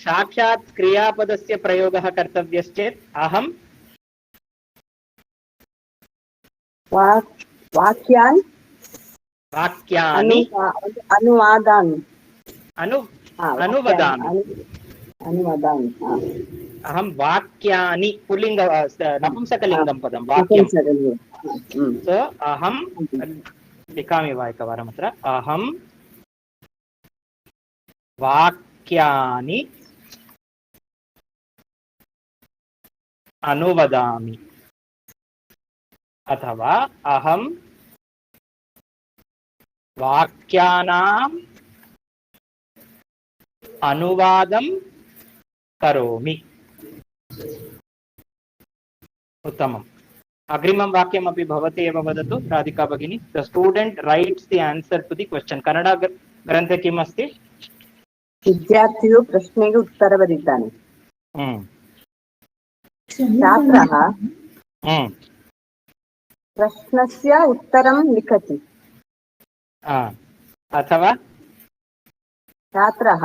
साक्षात् क्रियापदस्य प्रयोगः कर्तव्यश्चेत् अहं वाक्यानि अनुवादामि। अहं वाक्यानि पुल्लिङ्ग नपुंसकलिङ्गं पदं वाक्यं। सो अहं लिखामि वा एकवारम् अत्र। अहं वाक्यानि अनुवदामि, अथवा अहं वाक्यानाम् अनुवादं करोमि। उत्तमम्। अग्रिमं वाक्यमपि भवती एव वदतु राधिका भगिनी। The student writes the answer to the question. Kannada ग्रन्थे किम् अस्ति? विद्यार्थियों प्रश्नेಗೆ उत्तर ಬರೀತಾನೆ. छात्रः प्रश्नस्य उत्तरं लिखति। अथवा छात्रः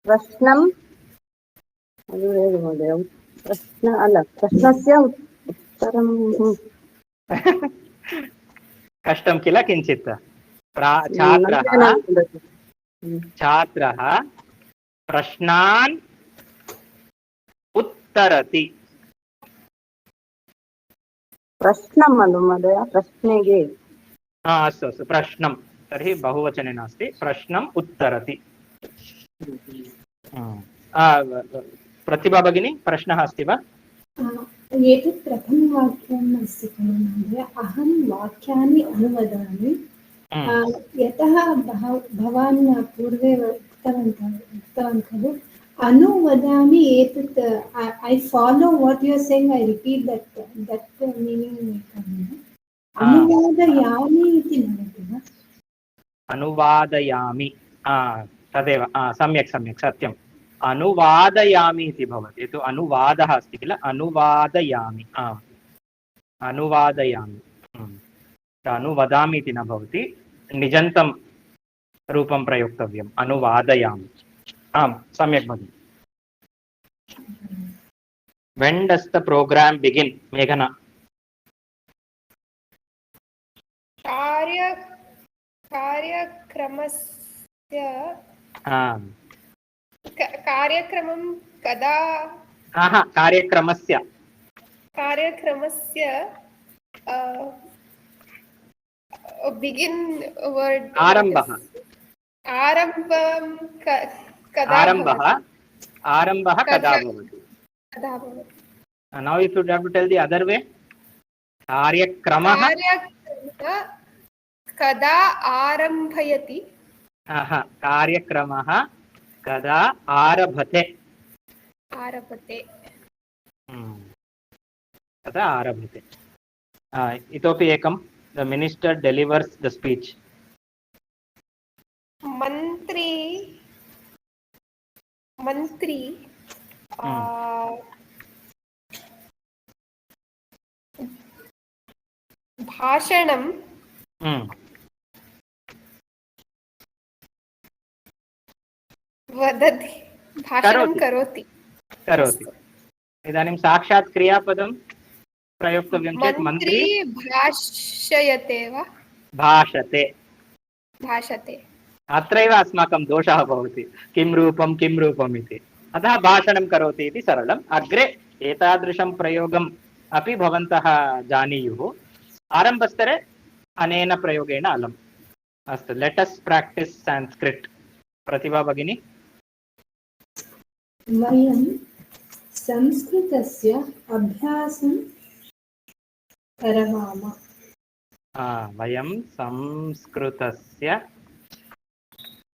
प्रश्नं प्रश्नस्य उत्तरं कष्टं किल किञ्चित्। छात्रः प्रश्नान् उत्तरति। प्रश्नं महोदय प्रश्नेगे। अस्तु अस्तु प्रश्नं तर्हि बहुवचने नास्ति, प्रश्नम् उत्तरति। प्रतिभा भगिनी प्रश्नः अस्ति वा? एतत् प्रथमवाक्यम् अस्ति खलु महोदय, अहं वाक्यानि अनुवदामि। यतः भवान् पूर्वे उक्तवान् खलु अनुवदामि, एतत् I follow what you are saying, I repeat that meaning. अनुवादयामि इति न वदति वा? अनुवादयामि, तदेव सम्यक् सम्यक् सत्यम्। अनुवादयामि इति भवति। यतो अनुवादः अस्ति किल, अनुवादयामि। अनुवादयामि, अनुवदामि इति न भवति, निजन्तं रूपं प्रयोक्तव्यम्। अनुवादयामि। आम् सम्यक् भगिनि। When does the program begin? मेघना। कार्यक्रमं कदा? कार्यक्रमस्य बिगिन् वर्ड् आरम्भः। आरम्भः कदा भवति? Now if you have to tell the other way, कार्यक्रमः कदा आरम्भयति? कार्यक्रमः कदा आरभते? कदा आरभते। इतोपि एकं, द मिनिस्टर् डेलिवर्स् द स्पीच। मन्त्री भाषणं वदति, भाषणं करोति। इदानीं साक्षात् क्रियापदं प्रयोक्तव्यं चेत् मन्त्री भाषयते वा? भाषते। अत्रैव अस्माकं दोषः भवति, किं रूपम् इति। अतः भाषणं करोति इति सरलम्। अग्रे एतादृशं प्रयोगम् अपि भवन्तः जानीयुः। आरम्भस्तरे अनेन प्रयोगेण अलम्। अस्तु, लेट् अस् प्राक्टिस् संस्कृत। प्रतिभा भगिनी। वयं संस्कृतस्य अभ्यासं करवाम। वयं संस्कृतस्य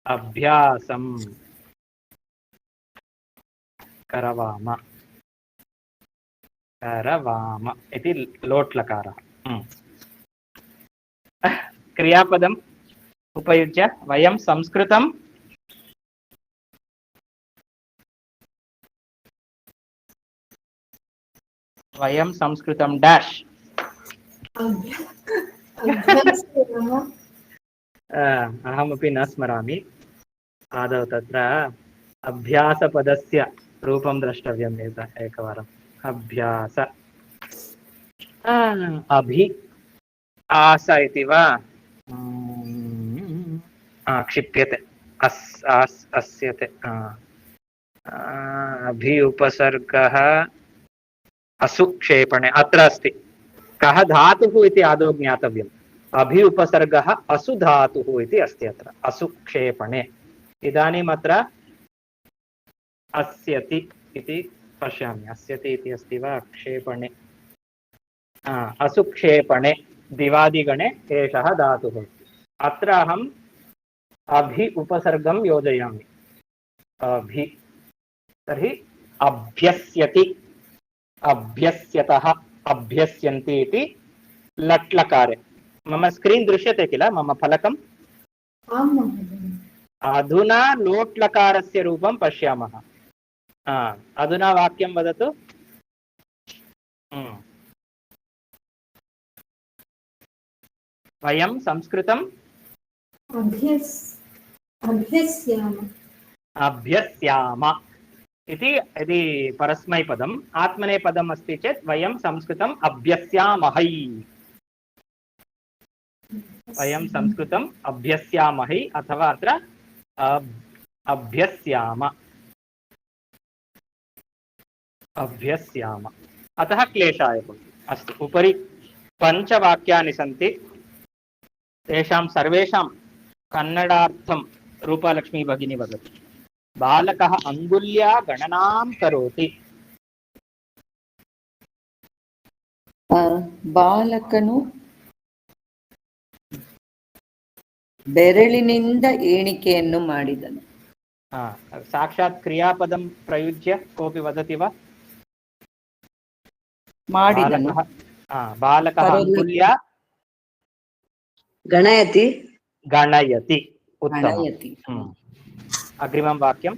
अभ्यासं करवाम इति लोट् लकारः। क्रियापदम् उपयुज्य वयं संस्कृतं डाश् अहमपि न स्मरामि। आदौ तत्र अभ्यासपदस्य रूपं द्रष्टव्यम् एकवारम्। अभ्यास अभि आस इति वा क्षिप्यते, अस्यते। अभि उपसर्गः असुक्षेपणे अत्र अस्ति। कः धातुः इति आदौ ज्ञातव्यम्। अभि उपसर्गः असु धातुः इति अस्ति अत्र, असुक्षेपणे। इदानीम् अत्र अस्यति इति पश्यामि। अस्यति इति अस्ति वा? क्षेपणे, असुक्षेपणे दिवादिगणे एषः धातुः। अत्र अहम् अभि उपसर्गं योजयामि। अभि तर्हि अभ्यस्यति, अभ्यस्यतः, अभ्यस्यन्ति इति लट्लकारे। मम स्क्रीन् दृश्यते किल, मम फलकम्? आं महोदय। अधुना लोट्लकारस्य रूपं पश्यामः। अधुना वाक्यं वदतु। वयं संस्कृतम् अभ्यस्याम इति यदि परस्मैपदम् आत्मनेपदम् अस्ति चेत् वयं संस्कृतम् अभ्यस्यामहै, वयं संस्कृतम् अभ्यस्यामहै अथवा अत्र अभ्यस्याम अभ्यस्याम। अतः क्लेशाय भवति। अस्तु, उपरि पञ्चवाक्यानि सन्ति। तेषां सर्वेषां कन्नडार्थं रूपालक्ष्मी भगिनी वदति। बालकः अङ्गुल्या गणनां करोति। ಬಾಲಕನು ಬೆರಳಿನಿಂದ ಎಣಿಕೆಯನ್ನು ಮಾಡಿದನು. साक्षात् क्रियापदं प्रयुज्य कोऽपि वदति वा? ಮಾಡಿದನು. बालकः अङ्गुल्या गणयति गणयति। उत्तमम्। गणयति. अग्रिमं वाक्यं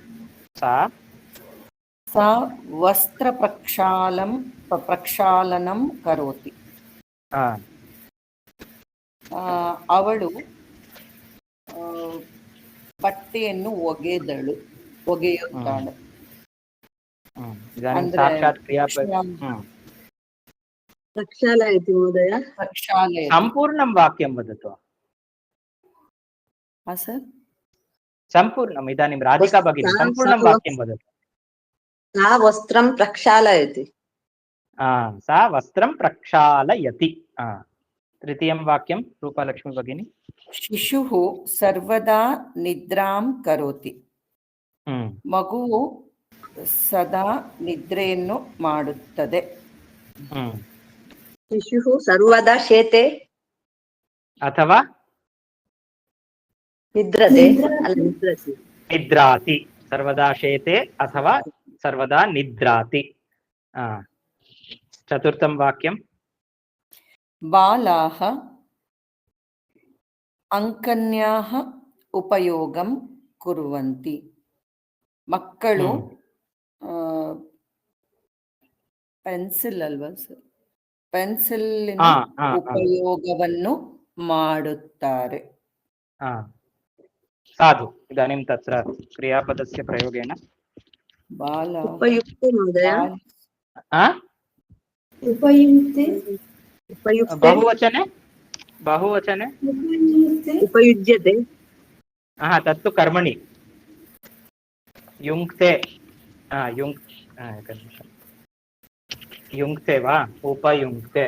सा ಪ್ರಕ್ಷಾಲನಂ ಕರೋತಿ. ಅವಳು ಬಟ್ಟೆಯನ್ನು ಒಗೆಯುತ್ತಾಳೆ. प्रक्षालयति महोदय। प्रक्षालयति। सम्पूर्णं वाक्यं वदतु। सर सम्पूर्णम्। इदानीं राधिका भगिनी सम्पूर्णं वाक्यं वदतु। सा वस्त्रं प्रक्षालयति। सा वस्त्रं प्रक्षालयति। तृतीयं वाक्यं रूपालक्ष्मी भगिनी। शिशुः सर्वदा निद्रां करोति. ಮಗುವು ಸದಾ ನಿದ್ರೆಯನ್ನು ಮಾಡುತ್ತದೆ. शिशुः सर्वदा शेते अथवा निद्रते निद्राति। सर्वदा शेते अथवा सर्वदा निद्राति। चतुर्थं वाक्यं बालाः अंकन्याः उपयोगं कुर्वन्ति. ಮಕ್ಕಳು ಪೆನ್ಸಿಲ್ ಅಲ್ವಾ ಸರ್, ಪೆನ್ಸಿಲಿನ ಉಪಯೋಗವನ್ನು ಮಾಡುತ್ತಾರೆ. साधु। इदानीं तत्र क्रियापदस्य प्रयोगेन बाल उपयुक्ते महोदय। उपयुक्ते बहुवचने बहुवचने उपयुज्यते। तत्तु कर्मणि युङ्क्ते। युङ्क्ते वा उपयुङ्क्ते।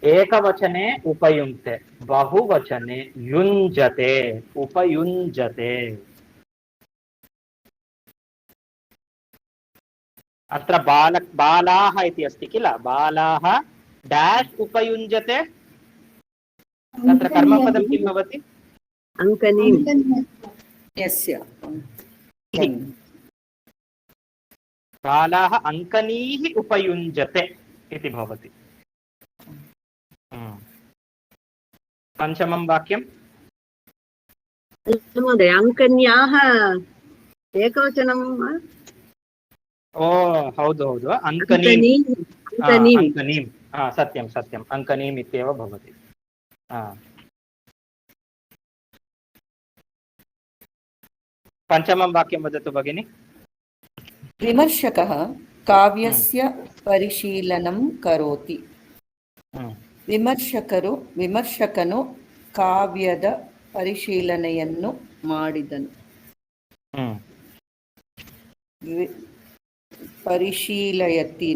एकवचने उपयुङ्क्ते, बहुवचने युञ्जते उपयुञ्जते। अत्र बालाः इति अस्ति किल, बालाः डैश् उपयुञ्जते। तत्र कर्मपदं किं भवति? अङ्कनीं। यस्य बालाः अङ्कनीः उपयुञ्जते इति भवति। पञ्चमं वाक्यं महोदय। अङ्कन्याः एकवचनं। हौदु हौदु, अङ्कनीं। सत्यं सत्यम्, अङ्कनीम् इत्येव भवति। पञ्चमं वाक्यं वदतु भगिनि। विमर्शकः काव्यस्य परिशीलनं करोति. ವಿಮರ್ಶಕನು ಕಾವ್ಯದ ಪರಿಶೀಲನೆಯನ್ನು ಮಾಡಿದನು. ಪರಿಶೀಲಯತಿ.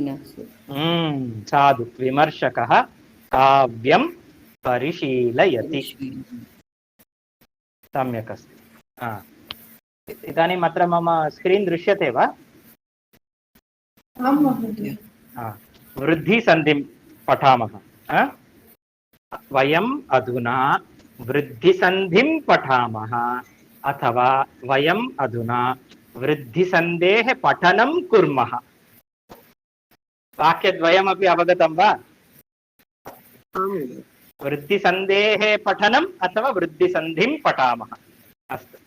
ಸಾಧು। ವಿಮರ್ಶಕಃ ಕಾವ್ಯಂ ಪರಿಶೀಲಯತಿ। सम्यक् अस्ति। इदानीम् अत्र मम स्क्रीन् दृश्यते वा? आं महोदय। वृद्धिसन्धिं पठामः। वयम् अधुना वृद्धिसन्धिं पठामः अथवा वयम् अधुना वृद्धिसन्धेः पठनं कुर्मः। वाक्यद्वयमपि अवगतं वा? आम् वृद्धिसन्धेः पठनम् अथवा वृद्धिसन्धिं पठामः। अस्तु,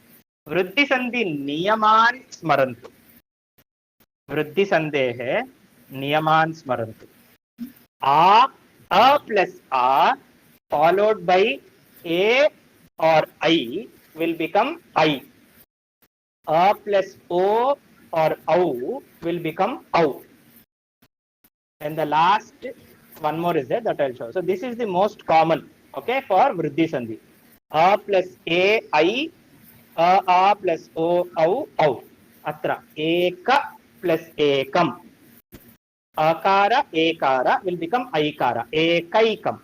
वृद्धिसन्धि नियमान् स्मरन्तु। वृद्धिसन्धेः नियमान् स्मरन्तु। a plus a followed by a or I will become I. A plus o or au will become au. And the last one more is there that I'll show. So this is the most common, okay, for Vriddhi Sandhi. A plus a I, a plus o au au. Atra eka plus ekam. Akara ekara will become aikara. Ekaikam.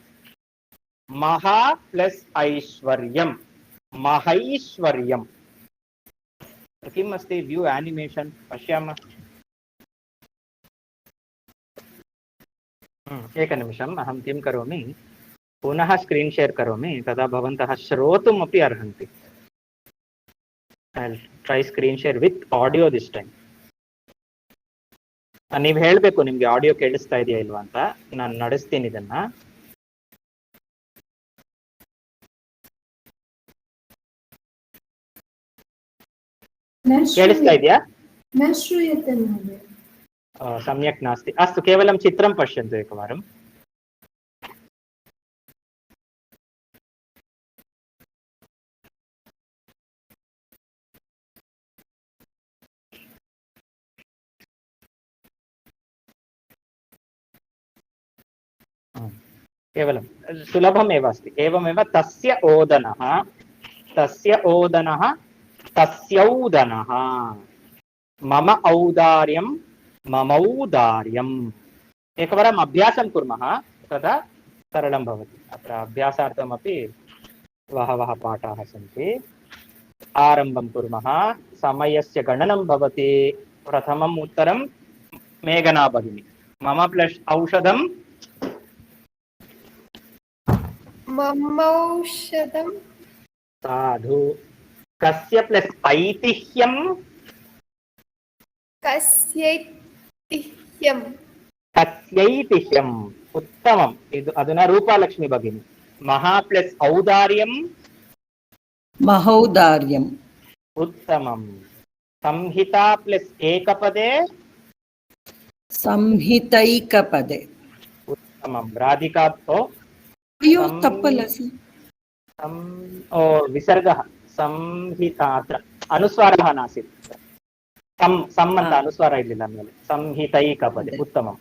Maha plus aishwaryam. Mahaishwaryam. किम् अस्ति व्यू एनिमेशन पश्यामः। एकनिमिषम्, अहं किं करोमि, पुनः स्क्रीन् शेर् करोमि, तदा भवन्तः श्रोतुम् अपि अर्हन्ति। I'll try screen share with audio this time. ನೀವು ಹೇಳಬೇಕು ನಿಮಗೆ ಆಡಿಯೋ ಕೇಳಿಸ್ತಾ ಇದೆಯಾ ಇಲ್ವಾ ಅಂತ. ನಾನು ನಡೆಸ್ತೀನಿ ಇದನ್ನ. ಕೇಳಿಸ್ತಾ ಇದೆಯಾ? न श्रूयते महोदय। सम्यक् नास्ति। अस्तु, केवलं चित्रं पश्यन्तु एकवारं। केवलं सुलभमेव अस्ति। एवमेव तस्य ओदनः, तस्य ओदनः, तस्यौदनः, मम औदार्यं, ममौदार्यम्। एकवारम् अभ्यासं कुर्मः, तदा सरलं भवति। अत्र अभ्यासार्थमपि बहवः पाठाः सन्ति। आरम्भं कुर्मः। समयस्य गणनं भवति। प्रथमम् उत्तरं मेघना भगिनी। मम प्लस् औषधं, ममौषधं साधु। कस्य प्लस् ऐतिह्यं, कस्यैतिह्यं, कस्यैतिह्यम्। उत्तमम्। अधुना रूपालक्ष्मी भगिनी। महा प्लस् औदार्यं, महौदार्यम्। उत्तमम्। संहिता प्लस् एकपदे, संहितैकपदे। उत्तमं। राधिका ओ अयो तप्पलसि विसर्गः संहिता, अत्र अनुस्वारः नासीत्। सम्मत अनुस्वार इल्लिल्ल मेले। संहितैकपदे। उत्तमम्।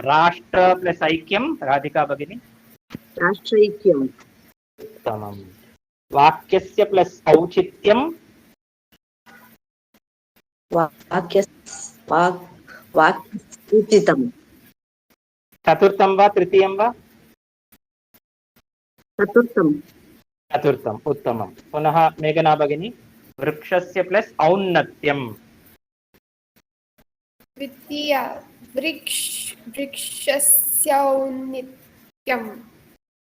राष्ट्र प्लस् ऐक्यं, राधिका भगिनी। राष्ट्रैक्यम्। उत्तमम्। वाक्यस्य प्लस् औचित्यं, वाक्यसूचितम्। चतुर्थं वा तृतीयं वा? चतुर्थम्। चतुर्थम्। उत्तमं। पुनः मेघना भगिनी। वृक्षस्य प्लस् औन्नत्यं, द्वितीया वृक्षस्यौन्नत्यं,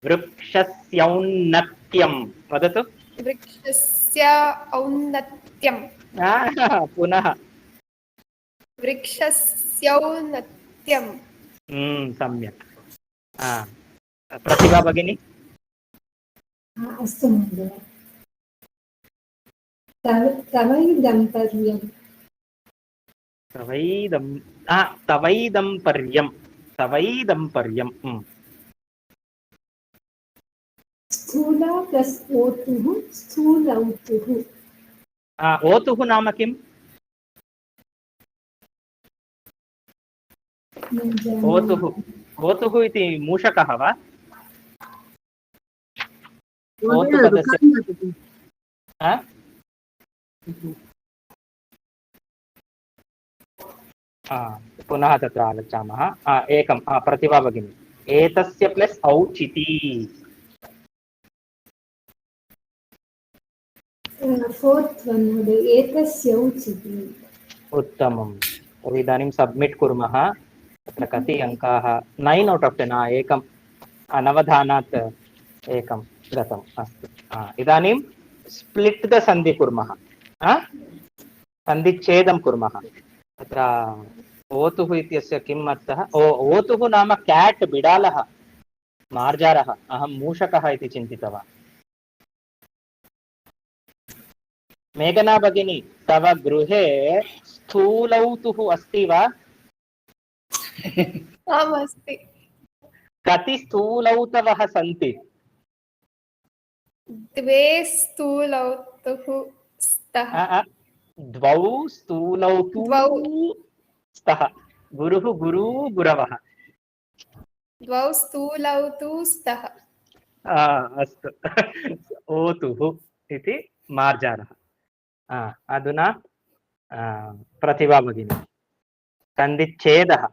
वृक्षस्यौन्नत्यं वदतु। वृक्षस्य औन्नत्यं, पुनः वृक्षस्यौन्नत्यं। सम्यक्। प्रतिभा भगिनी। अस्तु महोदय। तवैदम्पर्यं, तवैदम्पर्यं, तवैदम्पर्यं। स्थूला प्लस् ओतुः, स्थूलौतुः। ओतुः नाम किम्? ओतुः, ओतुः इति मूषकः वा? ओतुपदस्य पुनः तत्र आगच्छामः। एकं प्रतिभा भगिनी। एतस्य प्लस् औचिति, फोर्त् वन् महोदय, एतस्य औचिति। उत्तमम्। इदानीं सब्मिट् कुर्मः। तत्र कति अङ्काः? 9 out of 10। एकं नवधानात् एकं गतम् अस्तु। इदानीं स्प्लिट् द सन्धि कुर्मः, सन्धिच्छेदं कुर्मः। तत्र ओतुः इत्यस्य किम् अर्थः? ओतुः नाम क्याट्, बिडालः, मार्जारः। अहं मूषकः इति चिन्तितवान्। मेघना भगिनी, तव गृहे स्थूलौतुः अस्ति वा? आम् अस्ति। कति स्थूलौतवः सन्ति? द्वे स्थूलौतुः स्तः। द्वौ स्थूलौतु स्तः। गुरुः गुरु गुरवः। द्वौ स्थूलौतु स्तः। अस्तु। ओतुः इति मार्जारः। अधुना प्रतिभा भगिनी, सन्धिच्छेदः।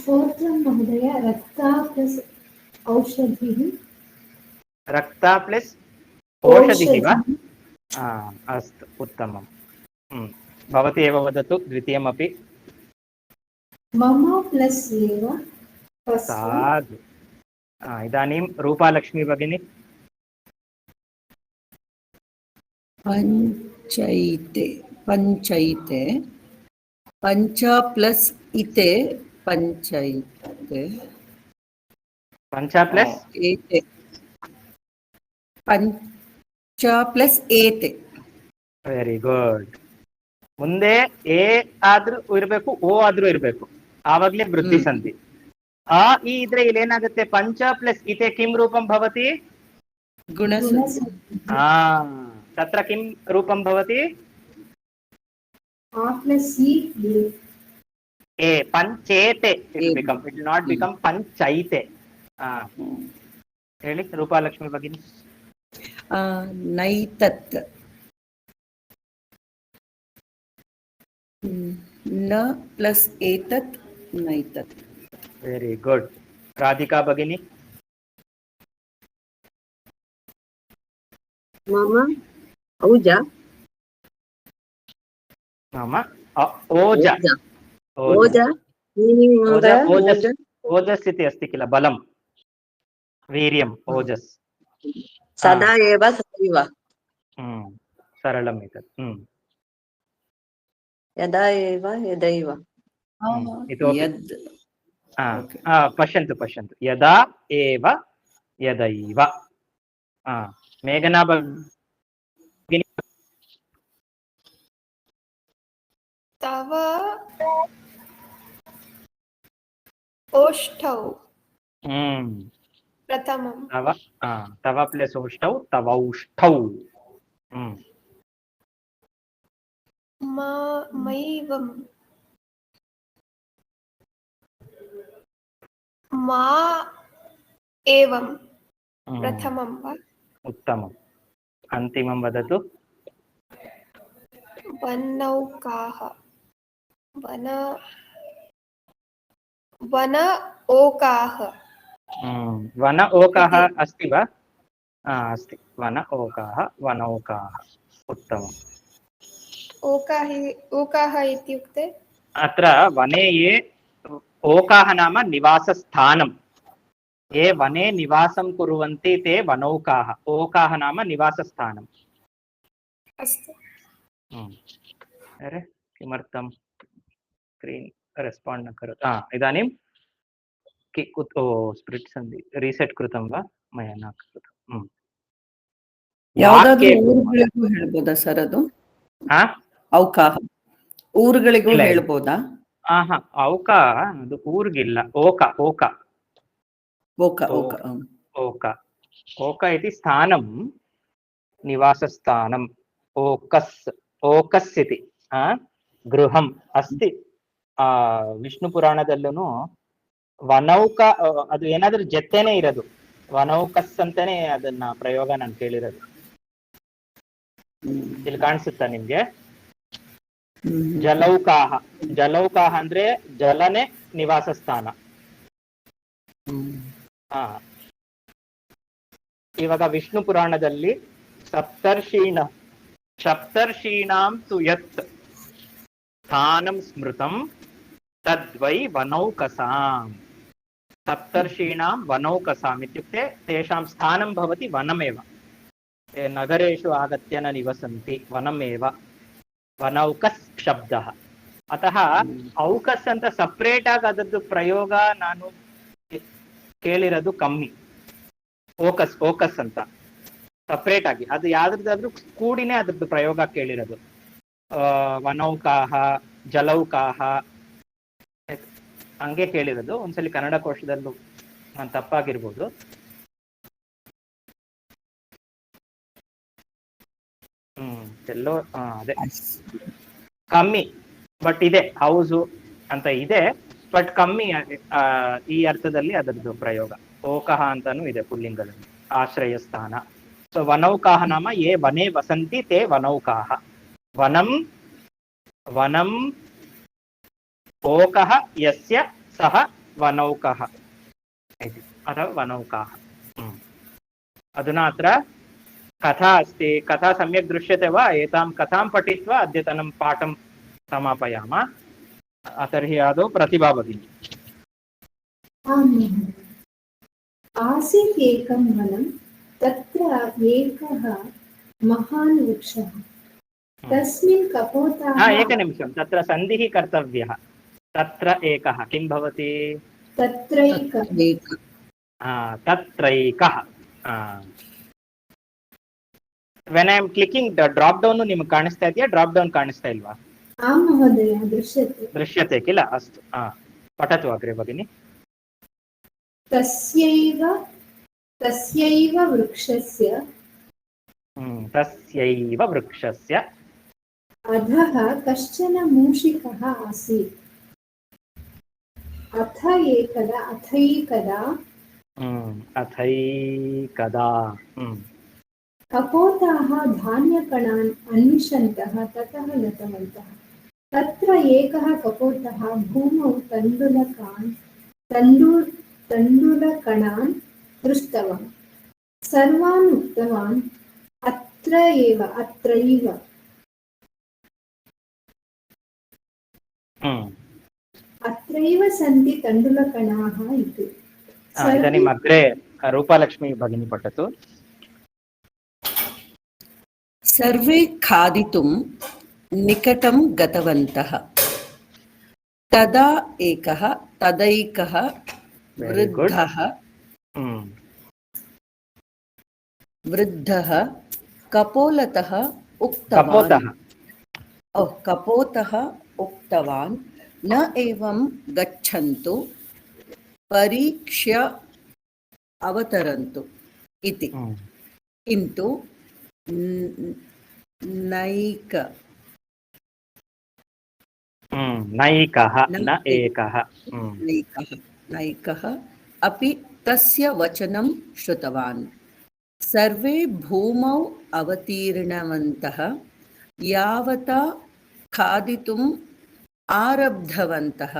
फोर्थ वन महोदय, रक्ता प्लस औषधिः। रक्ता प्लस औषधिः वा? अस्तु, उत्तमम्। भवती एव वदतु द्वितीयमपि। मम प्लस एव। साधु। इदानीं रूपालक्ष्मी भगिनी। पंचैते, पंचैते, पंच प्लस इते, पंचैते, पंच प्लस एते, पंच प्लस एते। Very good. ಮುಂದೆ ಎ ಆದ್ರೂ ಇರಬೇಕು, ಓ ಆದ್ರೂ ಇರಬೇಕು, ಆವಾಗ್ಲೇ ವೃದ್ಧಿ ಸಂಧಿ. ಈ ಇದ್ರೆ ಇಲ್ಲಿ ಏನಾಗುತ್ತೆ? ಪಂಚ ಪ್ಲಸ್ ಇತೆ ಕಿಂ ರೂಪಂ ಭವತಿ? गुणसन्धि। तत्र किं रूपं भवति? आ प्लस सी ए, पंचेते it will not become पंचैते. ಹೇಳಿ ರೂಪಾಲಕ್ಷ್ಮಿ ಭಗಿನಿ. नैतत्, न प्लस एतत्, नैतत्। वेरी गुड. राधिका भगिनी. मम औज मम ओज ओज ओजस् ओजस् इति अस्ति किल, बलं, वीर्यम्, ओजस्। सदा एव सदैव सरलम् एतत्। यदा एव यदैव। इतोपि पश्यन्तु पश्यन्तु, यदा एव यदैव। मेघना भगिनी। तव ओष्ठौ प्रथमं। तव प्लस ओष्ठौ, तवौष्ठौ। मैवं, मा एवं प्रथमं वा? उत्तमम्। अन्तिमं वदतु। वनौकाः, वन ओकाः। वन ओकाः अस्ति वा? अस्ति, वन ओकाः, वनौकाः। उत्तमम्। ओकाः इत्युक्ते अत्र वने ये ओकाः नाम निवासस्थानं, ये वने निवासं कुर्वन्ति ते वनौकाः। ओकाः नाम निवासस्थानम्। अस्तु। अरे किमर्थं स्क्रीन् रेस्पाण्ड् न करोति? इदानीं स्प्लिट् सन्धि रीसेट् कृतं वा? मया न कृतं। ಯಾವುದಾದ್ರೂ ಊರುಗಳಿಗೂ ಹೇಳ್ಬೋದಾ ಸರ್ ಅದು? ಔಕಾಹ ಊರುಗಳಿಗೂ ಹೇಳ್ಬೋದಾ? ಔಕ ಅದು ಊರ್ಗಿಲ್ಲ. ಓಕ ಓಕ ಓಕ ಓಕ ಓಕ ಓಕ इति स्थानं, निवासस्थानम्। ओकस् ओकस् इति गृहम् अस्ति. ವಿಷ್ಣುಪುರಾಣದಲ್ಲೂ ವನೌಕ ಅದು ಏನಾದ್ರೂ ಜೊತೆನೆ ಇರೋದು, ವನೌಕಸ್ ಅಂತಾನೆ ಅದನ್ನ ಪ್ರಯೋಗ ನಾನು ಕೇಳಿರೋದು. ಇಲ್ಲಿ ಕಾಣಿಸುತ್ತಾ ನಿಮ್ಗೆ? ಜಲೌಕಾಹ, ಜಲೌಕಾಹ ಅಂದ್ರೆ ಜಲನೆ ನಿವಾಸ ಸ್ಥಾನ. ಇವಾಗ ವಿಷ್ಣು ಪುರಾಣದಲ್ಲಿ सप्तर्षीणां तु यत् स्थानं स्मृतं तद्वै वनौकसाम्। सप्तर्षीणां वनौकसाम् इत्युक्ते तेषां स्थानं भवति वनमेव। ते नगरेषु आगत्य न निवसन्ति, वनमेव वनौकस् शब्दः। अतः ಔಕಸ್ ಅಂತ ಸಪ್ರೇಟ್ ಆಗಿ ಅದರದ್ದು ಪ್ರಯೋಗ ನಾನು ಕೇಳಿರೋದು ಕಮ್ಮಿ. ಓಕಸ್ ಅಂತ ಸಪ್ರೇಟ್ ಆಗಿ ಅದು ಯಾವ್ದಾದ್ರು ಕೂಡಿನೇ ಅದ್ರದ್ದು ಪ್ರಯೋಗ ಕೇಳಿರೋದು. ವನೌಕಾಹ, ಜಲೌಕಾಹ ಹಂಗೆ ಕೇಳಿರೋದು. ಒಂದ್ಸಲಿ ಕನ್ನಡ ಕೋಶದಲ್ಲೂ ನಾನು ತಪ್ಪಾಗಿರ್ಬೋದು. ಎಲ್ಲೋ ಅದೇ ಕಮ್ಮಿ, ಬಟ್ ಇದೆ ಹೌಸು ಅಂತ ಇದೆ, ಬಟ್ ಕಮ್ಮಿ ಈ ಅರ್ಥದಲ್ಲಿ ಅದರದ್ದು ಪ್ರಯೋಗ. ಓಕಹ ಅಂತಾನು ಇದೆ ಪುಲ್ಲಿಂಗದಲ್ಲಿ, ಆಶ್ರಯ ಸ್ಥಾನ. ಸೊ ವನೌಕಾಹ ನಾಮ ಯೇ ವನೇ ವಸಂತಿ ತೇ ವನೌಕಾಹ. ವನಂ ವನಂ ಓಕಃ ಯಸ್ಯ ಸಹ ವನೌಕಃ इति, अथवा वनौकाः. अधुना अत्र कथा अस्ति. कथा सम्यक् दृश्यते वा? एतां कथां पठित्वा अद्यतनं पाठं समापयामः. तर्हि आदौ प्रतिभा भगिनी. आम् महोदय। आसीत् एकं वनं, तत्र एकः महान् वृक्षः, तस्मिन् कपोताः। एकनिमिषं, तत्र सन्धिः कर्तव्यः. तत्र एकः किं भवति? तत्रैकः। तत्रैकः. when I am clicking the drop down ನಿಮಗೆ ಕಾಣಿಸ್ತಾ ಇದೆಯಾ? ಡ್ರಾಪ್ ಡೌನ್ ಕಾಣಿಸ್ತಾ ಇಲ್ವಾ? आं महोदय, दृश्यते किल? अस्तु, पठतु अग्रे भगिनि. तस्यैव वृक्षस्य तस्यैव वृक्षस्य अधः कश्चन मूषिकः आसीत्। अथैकदा कपोताः धान्यकणान् अन्विषन्तः ततः गतवन्तः। तत्र एकः कपोतः भूमौ तण्डुलकणान् दृष्टवान्। सर्वान् उक्तवान्, अत्रैव सन्ति तण्डुलकणाः इति। इदानीम् अग्रे रूपालक्ष्मी भगिनी पठतु. सर्वे खादितुं निकटं गतवन्तः। तदैकः वृद्धः कपोतः उक्तवान्, न एवं गच्छन्तु, परीक्ष्य अवतरन्तु इति। किन्तु नैकः अपि तस्य वचनं श्रुतवान्। सर्वे भूमौ अवतीर्णवन्तः। यावता खादितुम् आरब्धवन्तः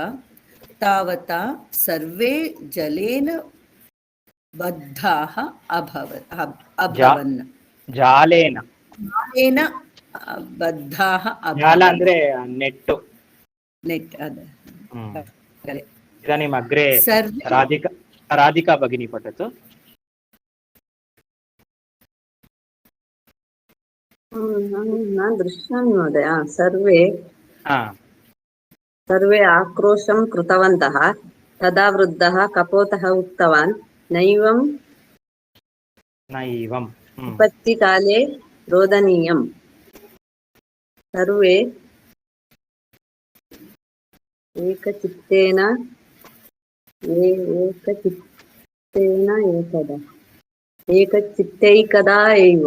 तावता सर्वे जलेन बद्धाः अभवन्। जालेन बद्धाः जाल ಅಂದ್ರೆ ನೆಟ್ಟು. इदानीम् अग्रे राधिका भगिनी पठतु. न दृश्यामि महोदय। सर्वे आक्रोशं कृतवन्तः। तदा वृद्धः कपोतः उक्तवान्, नैवं विपत्तिकाले रोदनीयम्। सर्वे एकचित्तैकदा एव।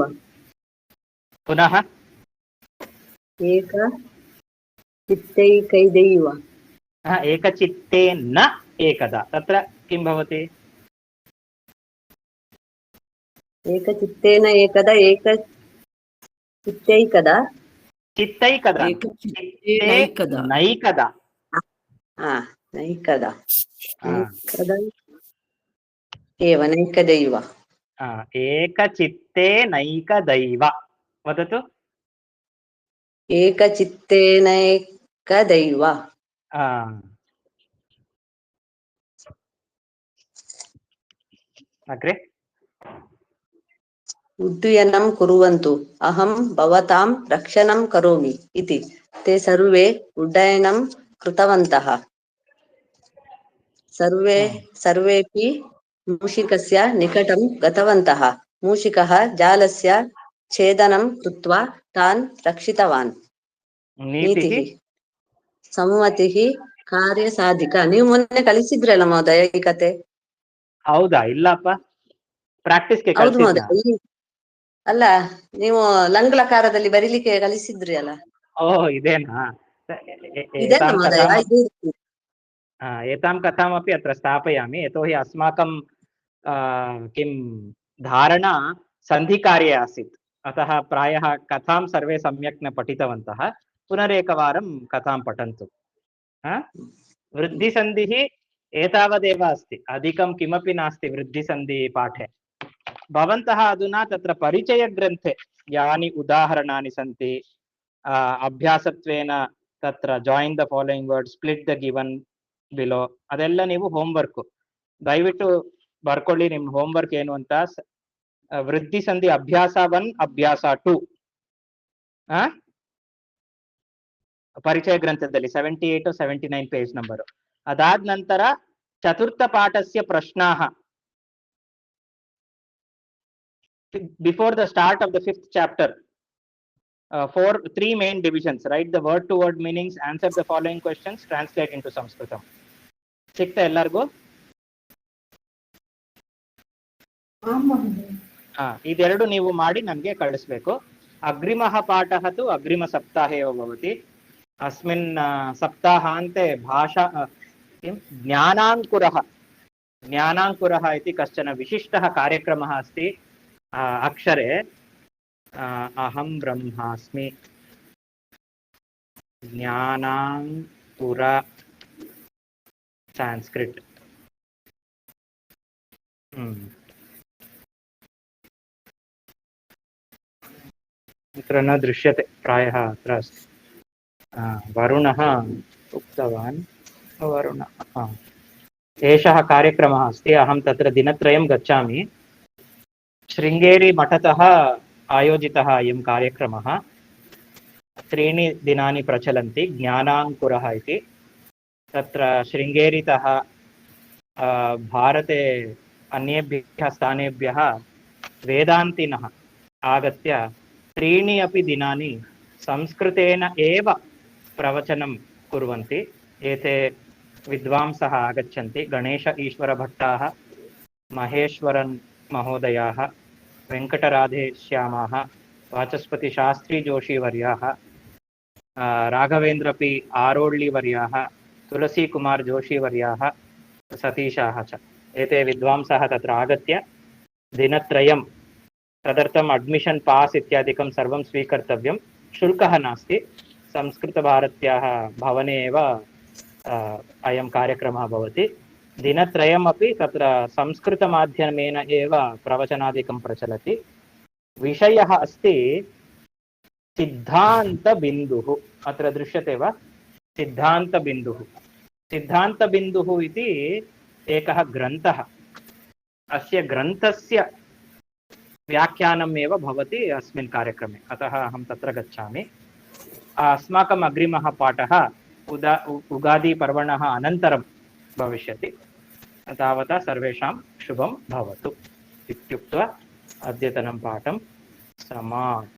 पुनः एकचित्तैकदैव। एकचित्तेन एकदा. तत्र किं भवति? एकचित्तेन एकदा, एकचित्तैकदा, चित्तैकदा, नैकदा. नैकदा एव, नैकदैव। एकचित्ते नैकदैव वदतु. एकचित्तेनैकदैव अग्रे उड्डयनं कुर्वन्तु अहं भवतां रक्षणं करोमि इति ते सर्वे उड्डयनं कृतवन्तः सर्वेपि मूषिकस्य निकटं गतवन्तः मूषिकः जालस्य छेदनं कृत्वा तान् रक्षितवान् नीतिः ನೀತಿಹಿ ಸಂಮತಿಹಿ ಕಾರ್ಯಸಾಧಿಕ ನೀವು ಮೊನ್ನೆ ಕಲಿಸಿದ್ರಲ್ಲ ಮಹೋದಯ ಈ ಕತೆ ಹೌದಾ ಇಲ್ಲಪ್ಪ ಪ್ರಾಕ್ಟೀಸ್ಗೆ ಹೌದು ಕಳ್ಸಿದ್ನಾ ಮಹೋದಯ ಅಲ್ಲ ನೀವು ಲಂಗ್ಲಕಾರದಲ್ಲಿ ಬರೀಲಿಕ್ಕೆ ಕಲಿಸಿದ್ರಿ ಅಲ್ಲ ಓಹ್ ಇದೇನಾ ಇದೆಲ್ಲ ಮಹೋದಯ ಇದು एतां कथामपि अत्र स्थापयामि यतोहि अस्माकं किं धारणा सन्धिकार्ये आसीत् अतः प्रायः कथां सर्वे सम्यक् न पठितवन्तः पुनरेकवारं कथां पठन्तु वृद्धिसन्धिः एतावदेव अस्ति अधिकं किमपि नास्ति वृद्धिसन्धिपाठे भवन्तः अधुना तत्र परिचयग्रन्थे यानि उदाहरणानि सन्ति अभ्यासत्वेन तत्र जाइन the following word split the given बिलो ಅದೆಲ್ಲ ನೀವು ಹೋಮ್ವರ್ಕ್ ದಯವಿಟ್ಟು ಬರ್ಕೊಳ್ಳಿ ನಿಮ್ಮ ಹೋಮ್ವರ್ಕ್ ಏನು ಅಂತ ವೃದ್ಧಿ ಸಂಧಿ ಅಭ್ಯಾಸ 1 ಅಭ್ಯಾಸ 2 ಪರಿಚಯ ಗ್ರಂಥದಲ್ಲಿ 78 79 ಪೇಜ್ ನಂಬರ್ ಅದಾದ ನಂತರ ಚತುರ್ಥ ಪಾಠಸ್ಯ ಪ್ರಶ್ನಾಃ before the start of the 5th chapter three main divisions. Write the word to word meanings, answer the following questions, translate into Sanskritam. ಸಿಕ್ತಾ ಎಲ್ಲರಿಗೂ ಇದೆರಡು ನೀವು ಮಾಡಿ ನನಗೆ ಕಳಿಸ್ಬೇಕು ಅಗ್ರಿಮಃ ಪಾಠಃ ತು ಅಗ್ರಿಮ ಸಪ್ತಾಹೇ ಭವತಿ अस्मिन् सप्ताहान्ते भाषा ज्ञानाङ्कुरः इति कश्चन विशिष्टः कार्यक्रमः अस्ति अक्षरे अहं ब्रह्मास्मि ज्ञानाङ्कुर संस्कृत अत्र न दृश्यते प्रायः अत्र अस्ति वरुणः उक्तवान् वरुणः एषः कार्यक्रमः अस्ति अहं तत्र दिनत्रयं गच्छामि शृङ्गेरी मठतः आयोजितः अयं कार्यक्रमः 3 दिनानि प्रचलन्ति ज्ञानाङ्कुरः इति तत्र शृङ्गेरीतः भारते अन्येभ्यः स्थानेभ्यः वेदान्तिनः आगत्य 3 अपि दिनानि संस्कृतेन एव प्रवचनं कुर्वन्ति एते विद्वांसः आगच्छन्ति गणेश ईश्वरभट्टाः महेश्वरन् महोदयाः वेङ्कटराधेश्यामाः वाचस्पतिशास्त्री जोशीवर्याः राघवेन्द्र पि आरोळ्ळिवर्याः तुलसीकुमार जोशीवर्याः सतीशाः च एते विद्वांसः तत्र आगत्य दिनत्रयं तदर्थम् अड्मिशन् पास् इत्यादिकं सर्वं स्वीकर्तव्यं शुल्कः नास्ति संस्कृतभारत्याः भवने एव अयं कार्यक्रमः भवति दिनत्रयमपि तत्र संस्कृतमाध्यमेन एव प्रवचनादिकं प्रचलति विषयः अस्ति सिद्धान्तबिन्दुः अत्र दृश्यते वा सिद्धान्तबिन्दुः इति एकः ग्रन्थः अस्य ग्रन्थस्य व्याख्यानम् एव भवति अस्मिन् कार्यक्रमे अतः अहं तत्र गच्छामि अस्माकम् अग्रिमः पाठः उगादिपर्वणः अनन्तरं भविष्यति तावता सर्वेषां शुभं भवतु इत्युक्त्वा अद्यतनं पाठं समाप्तम्।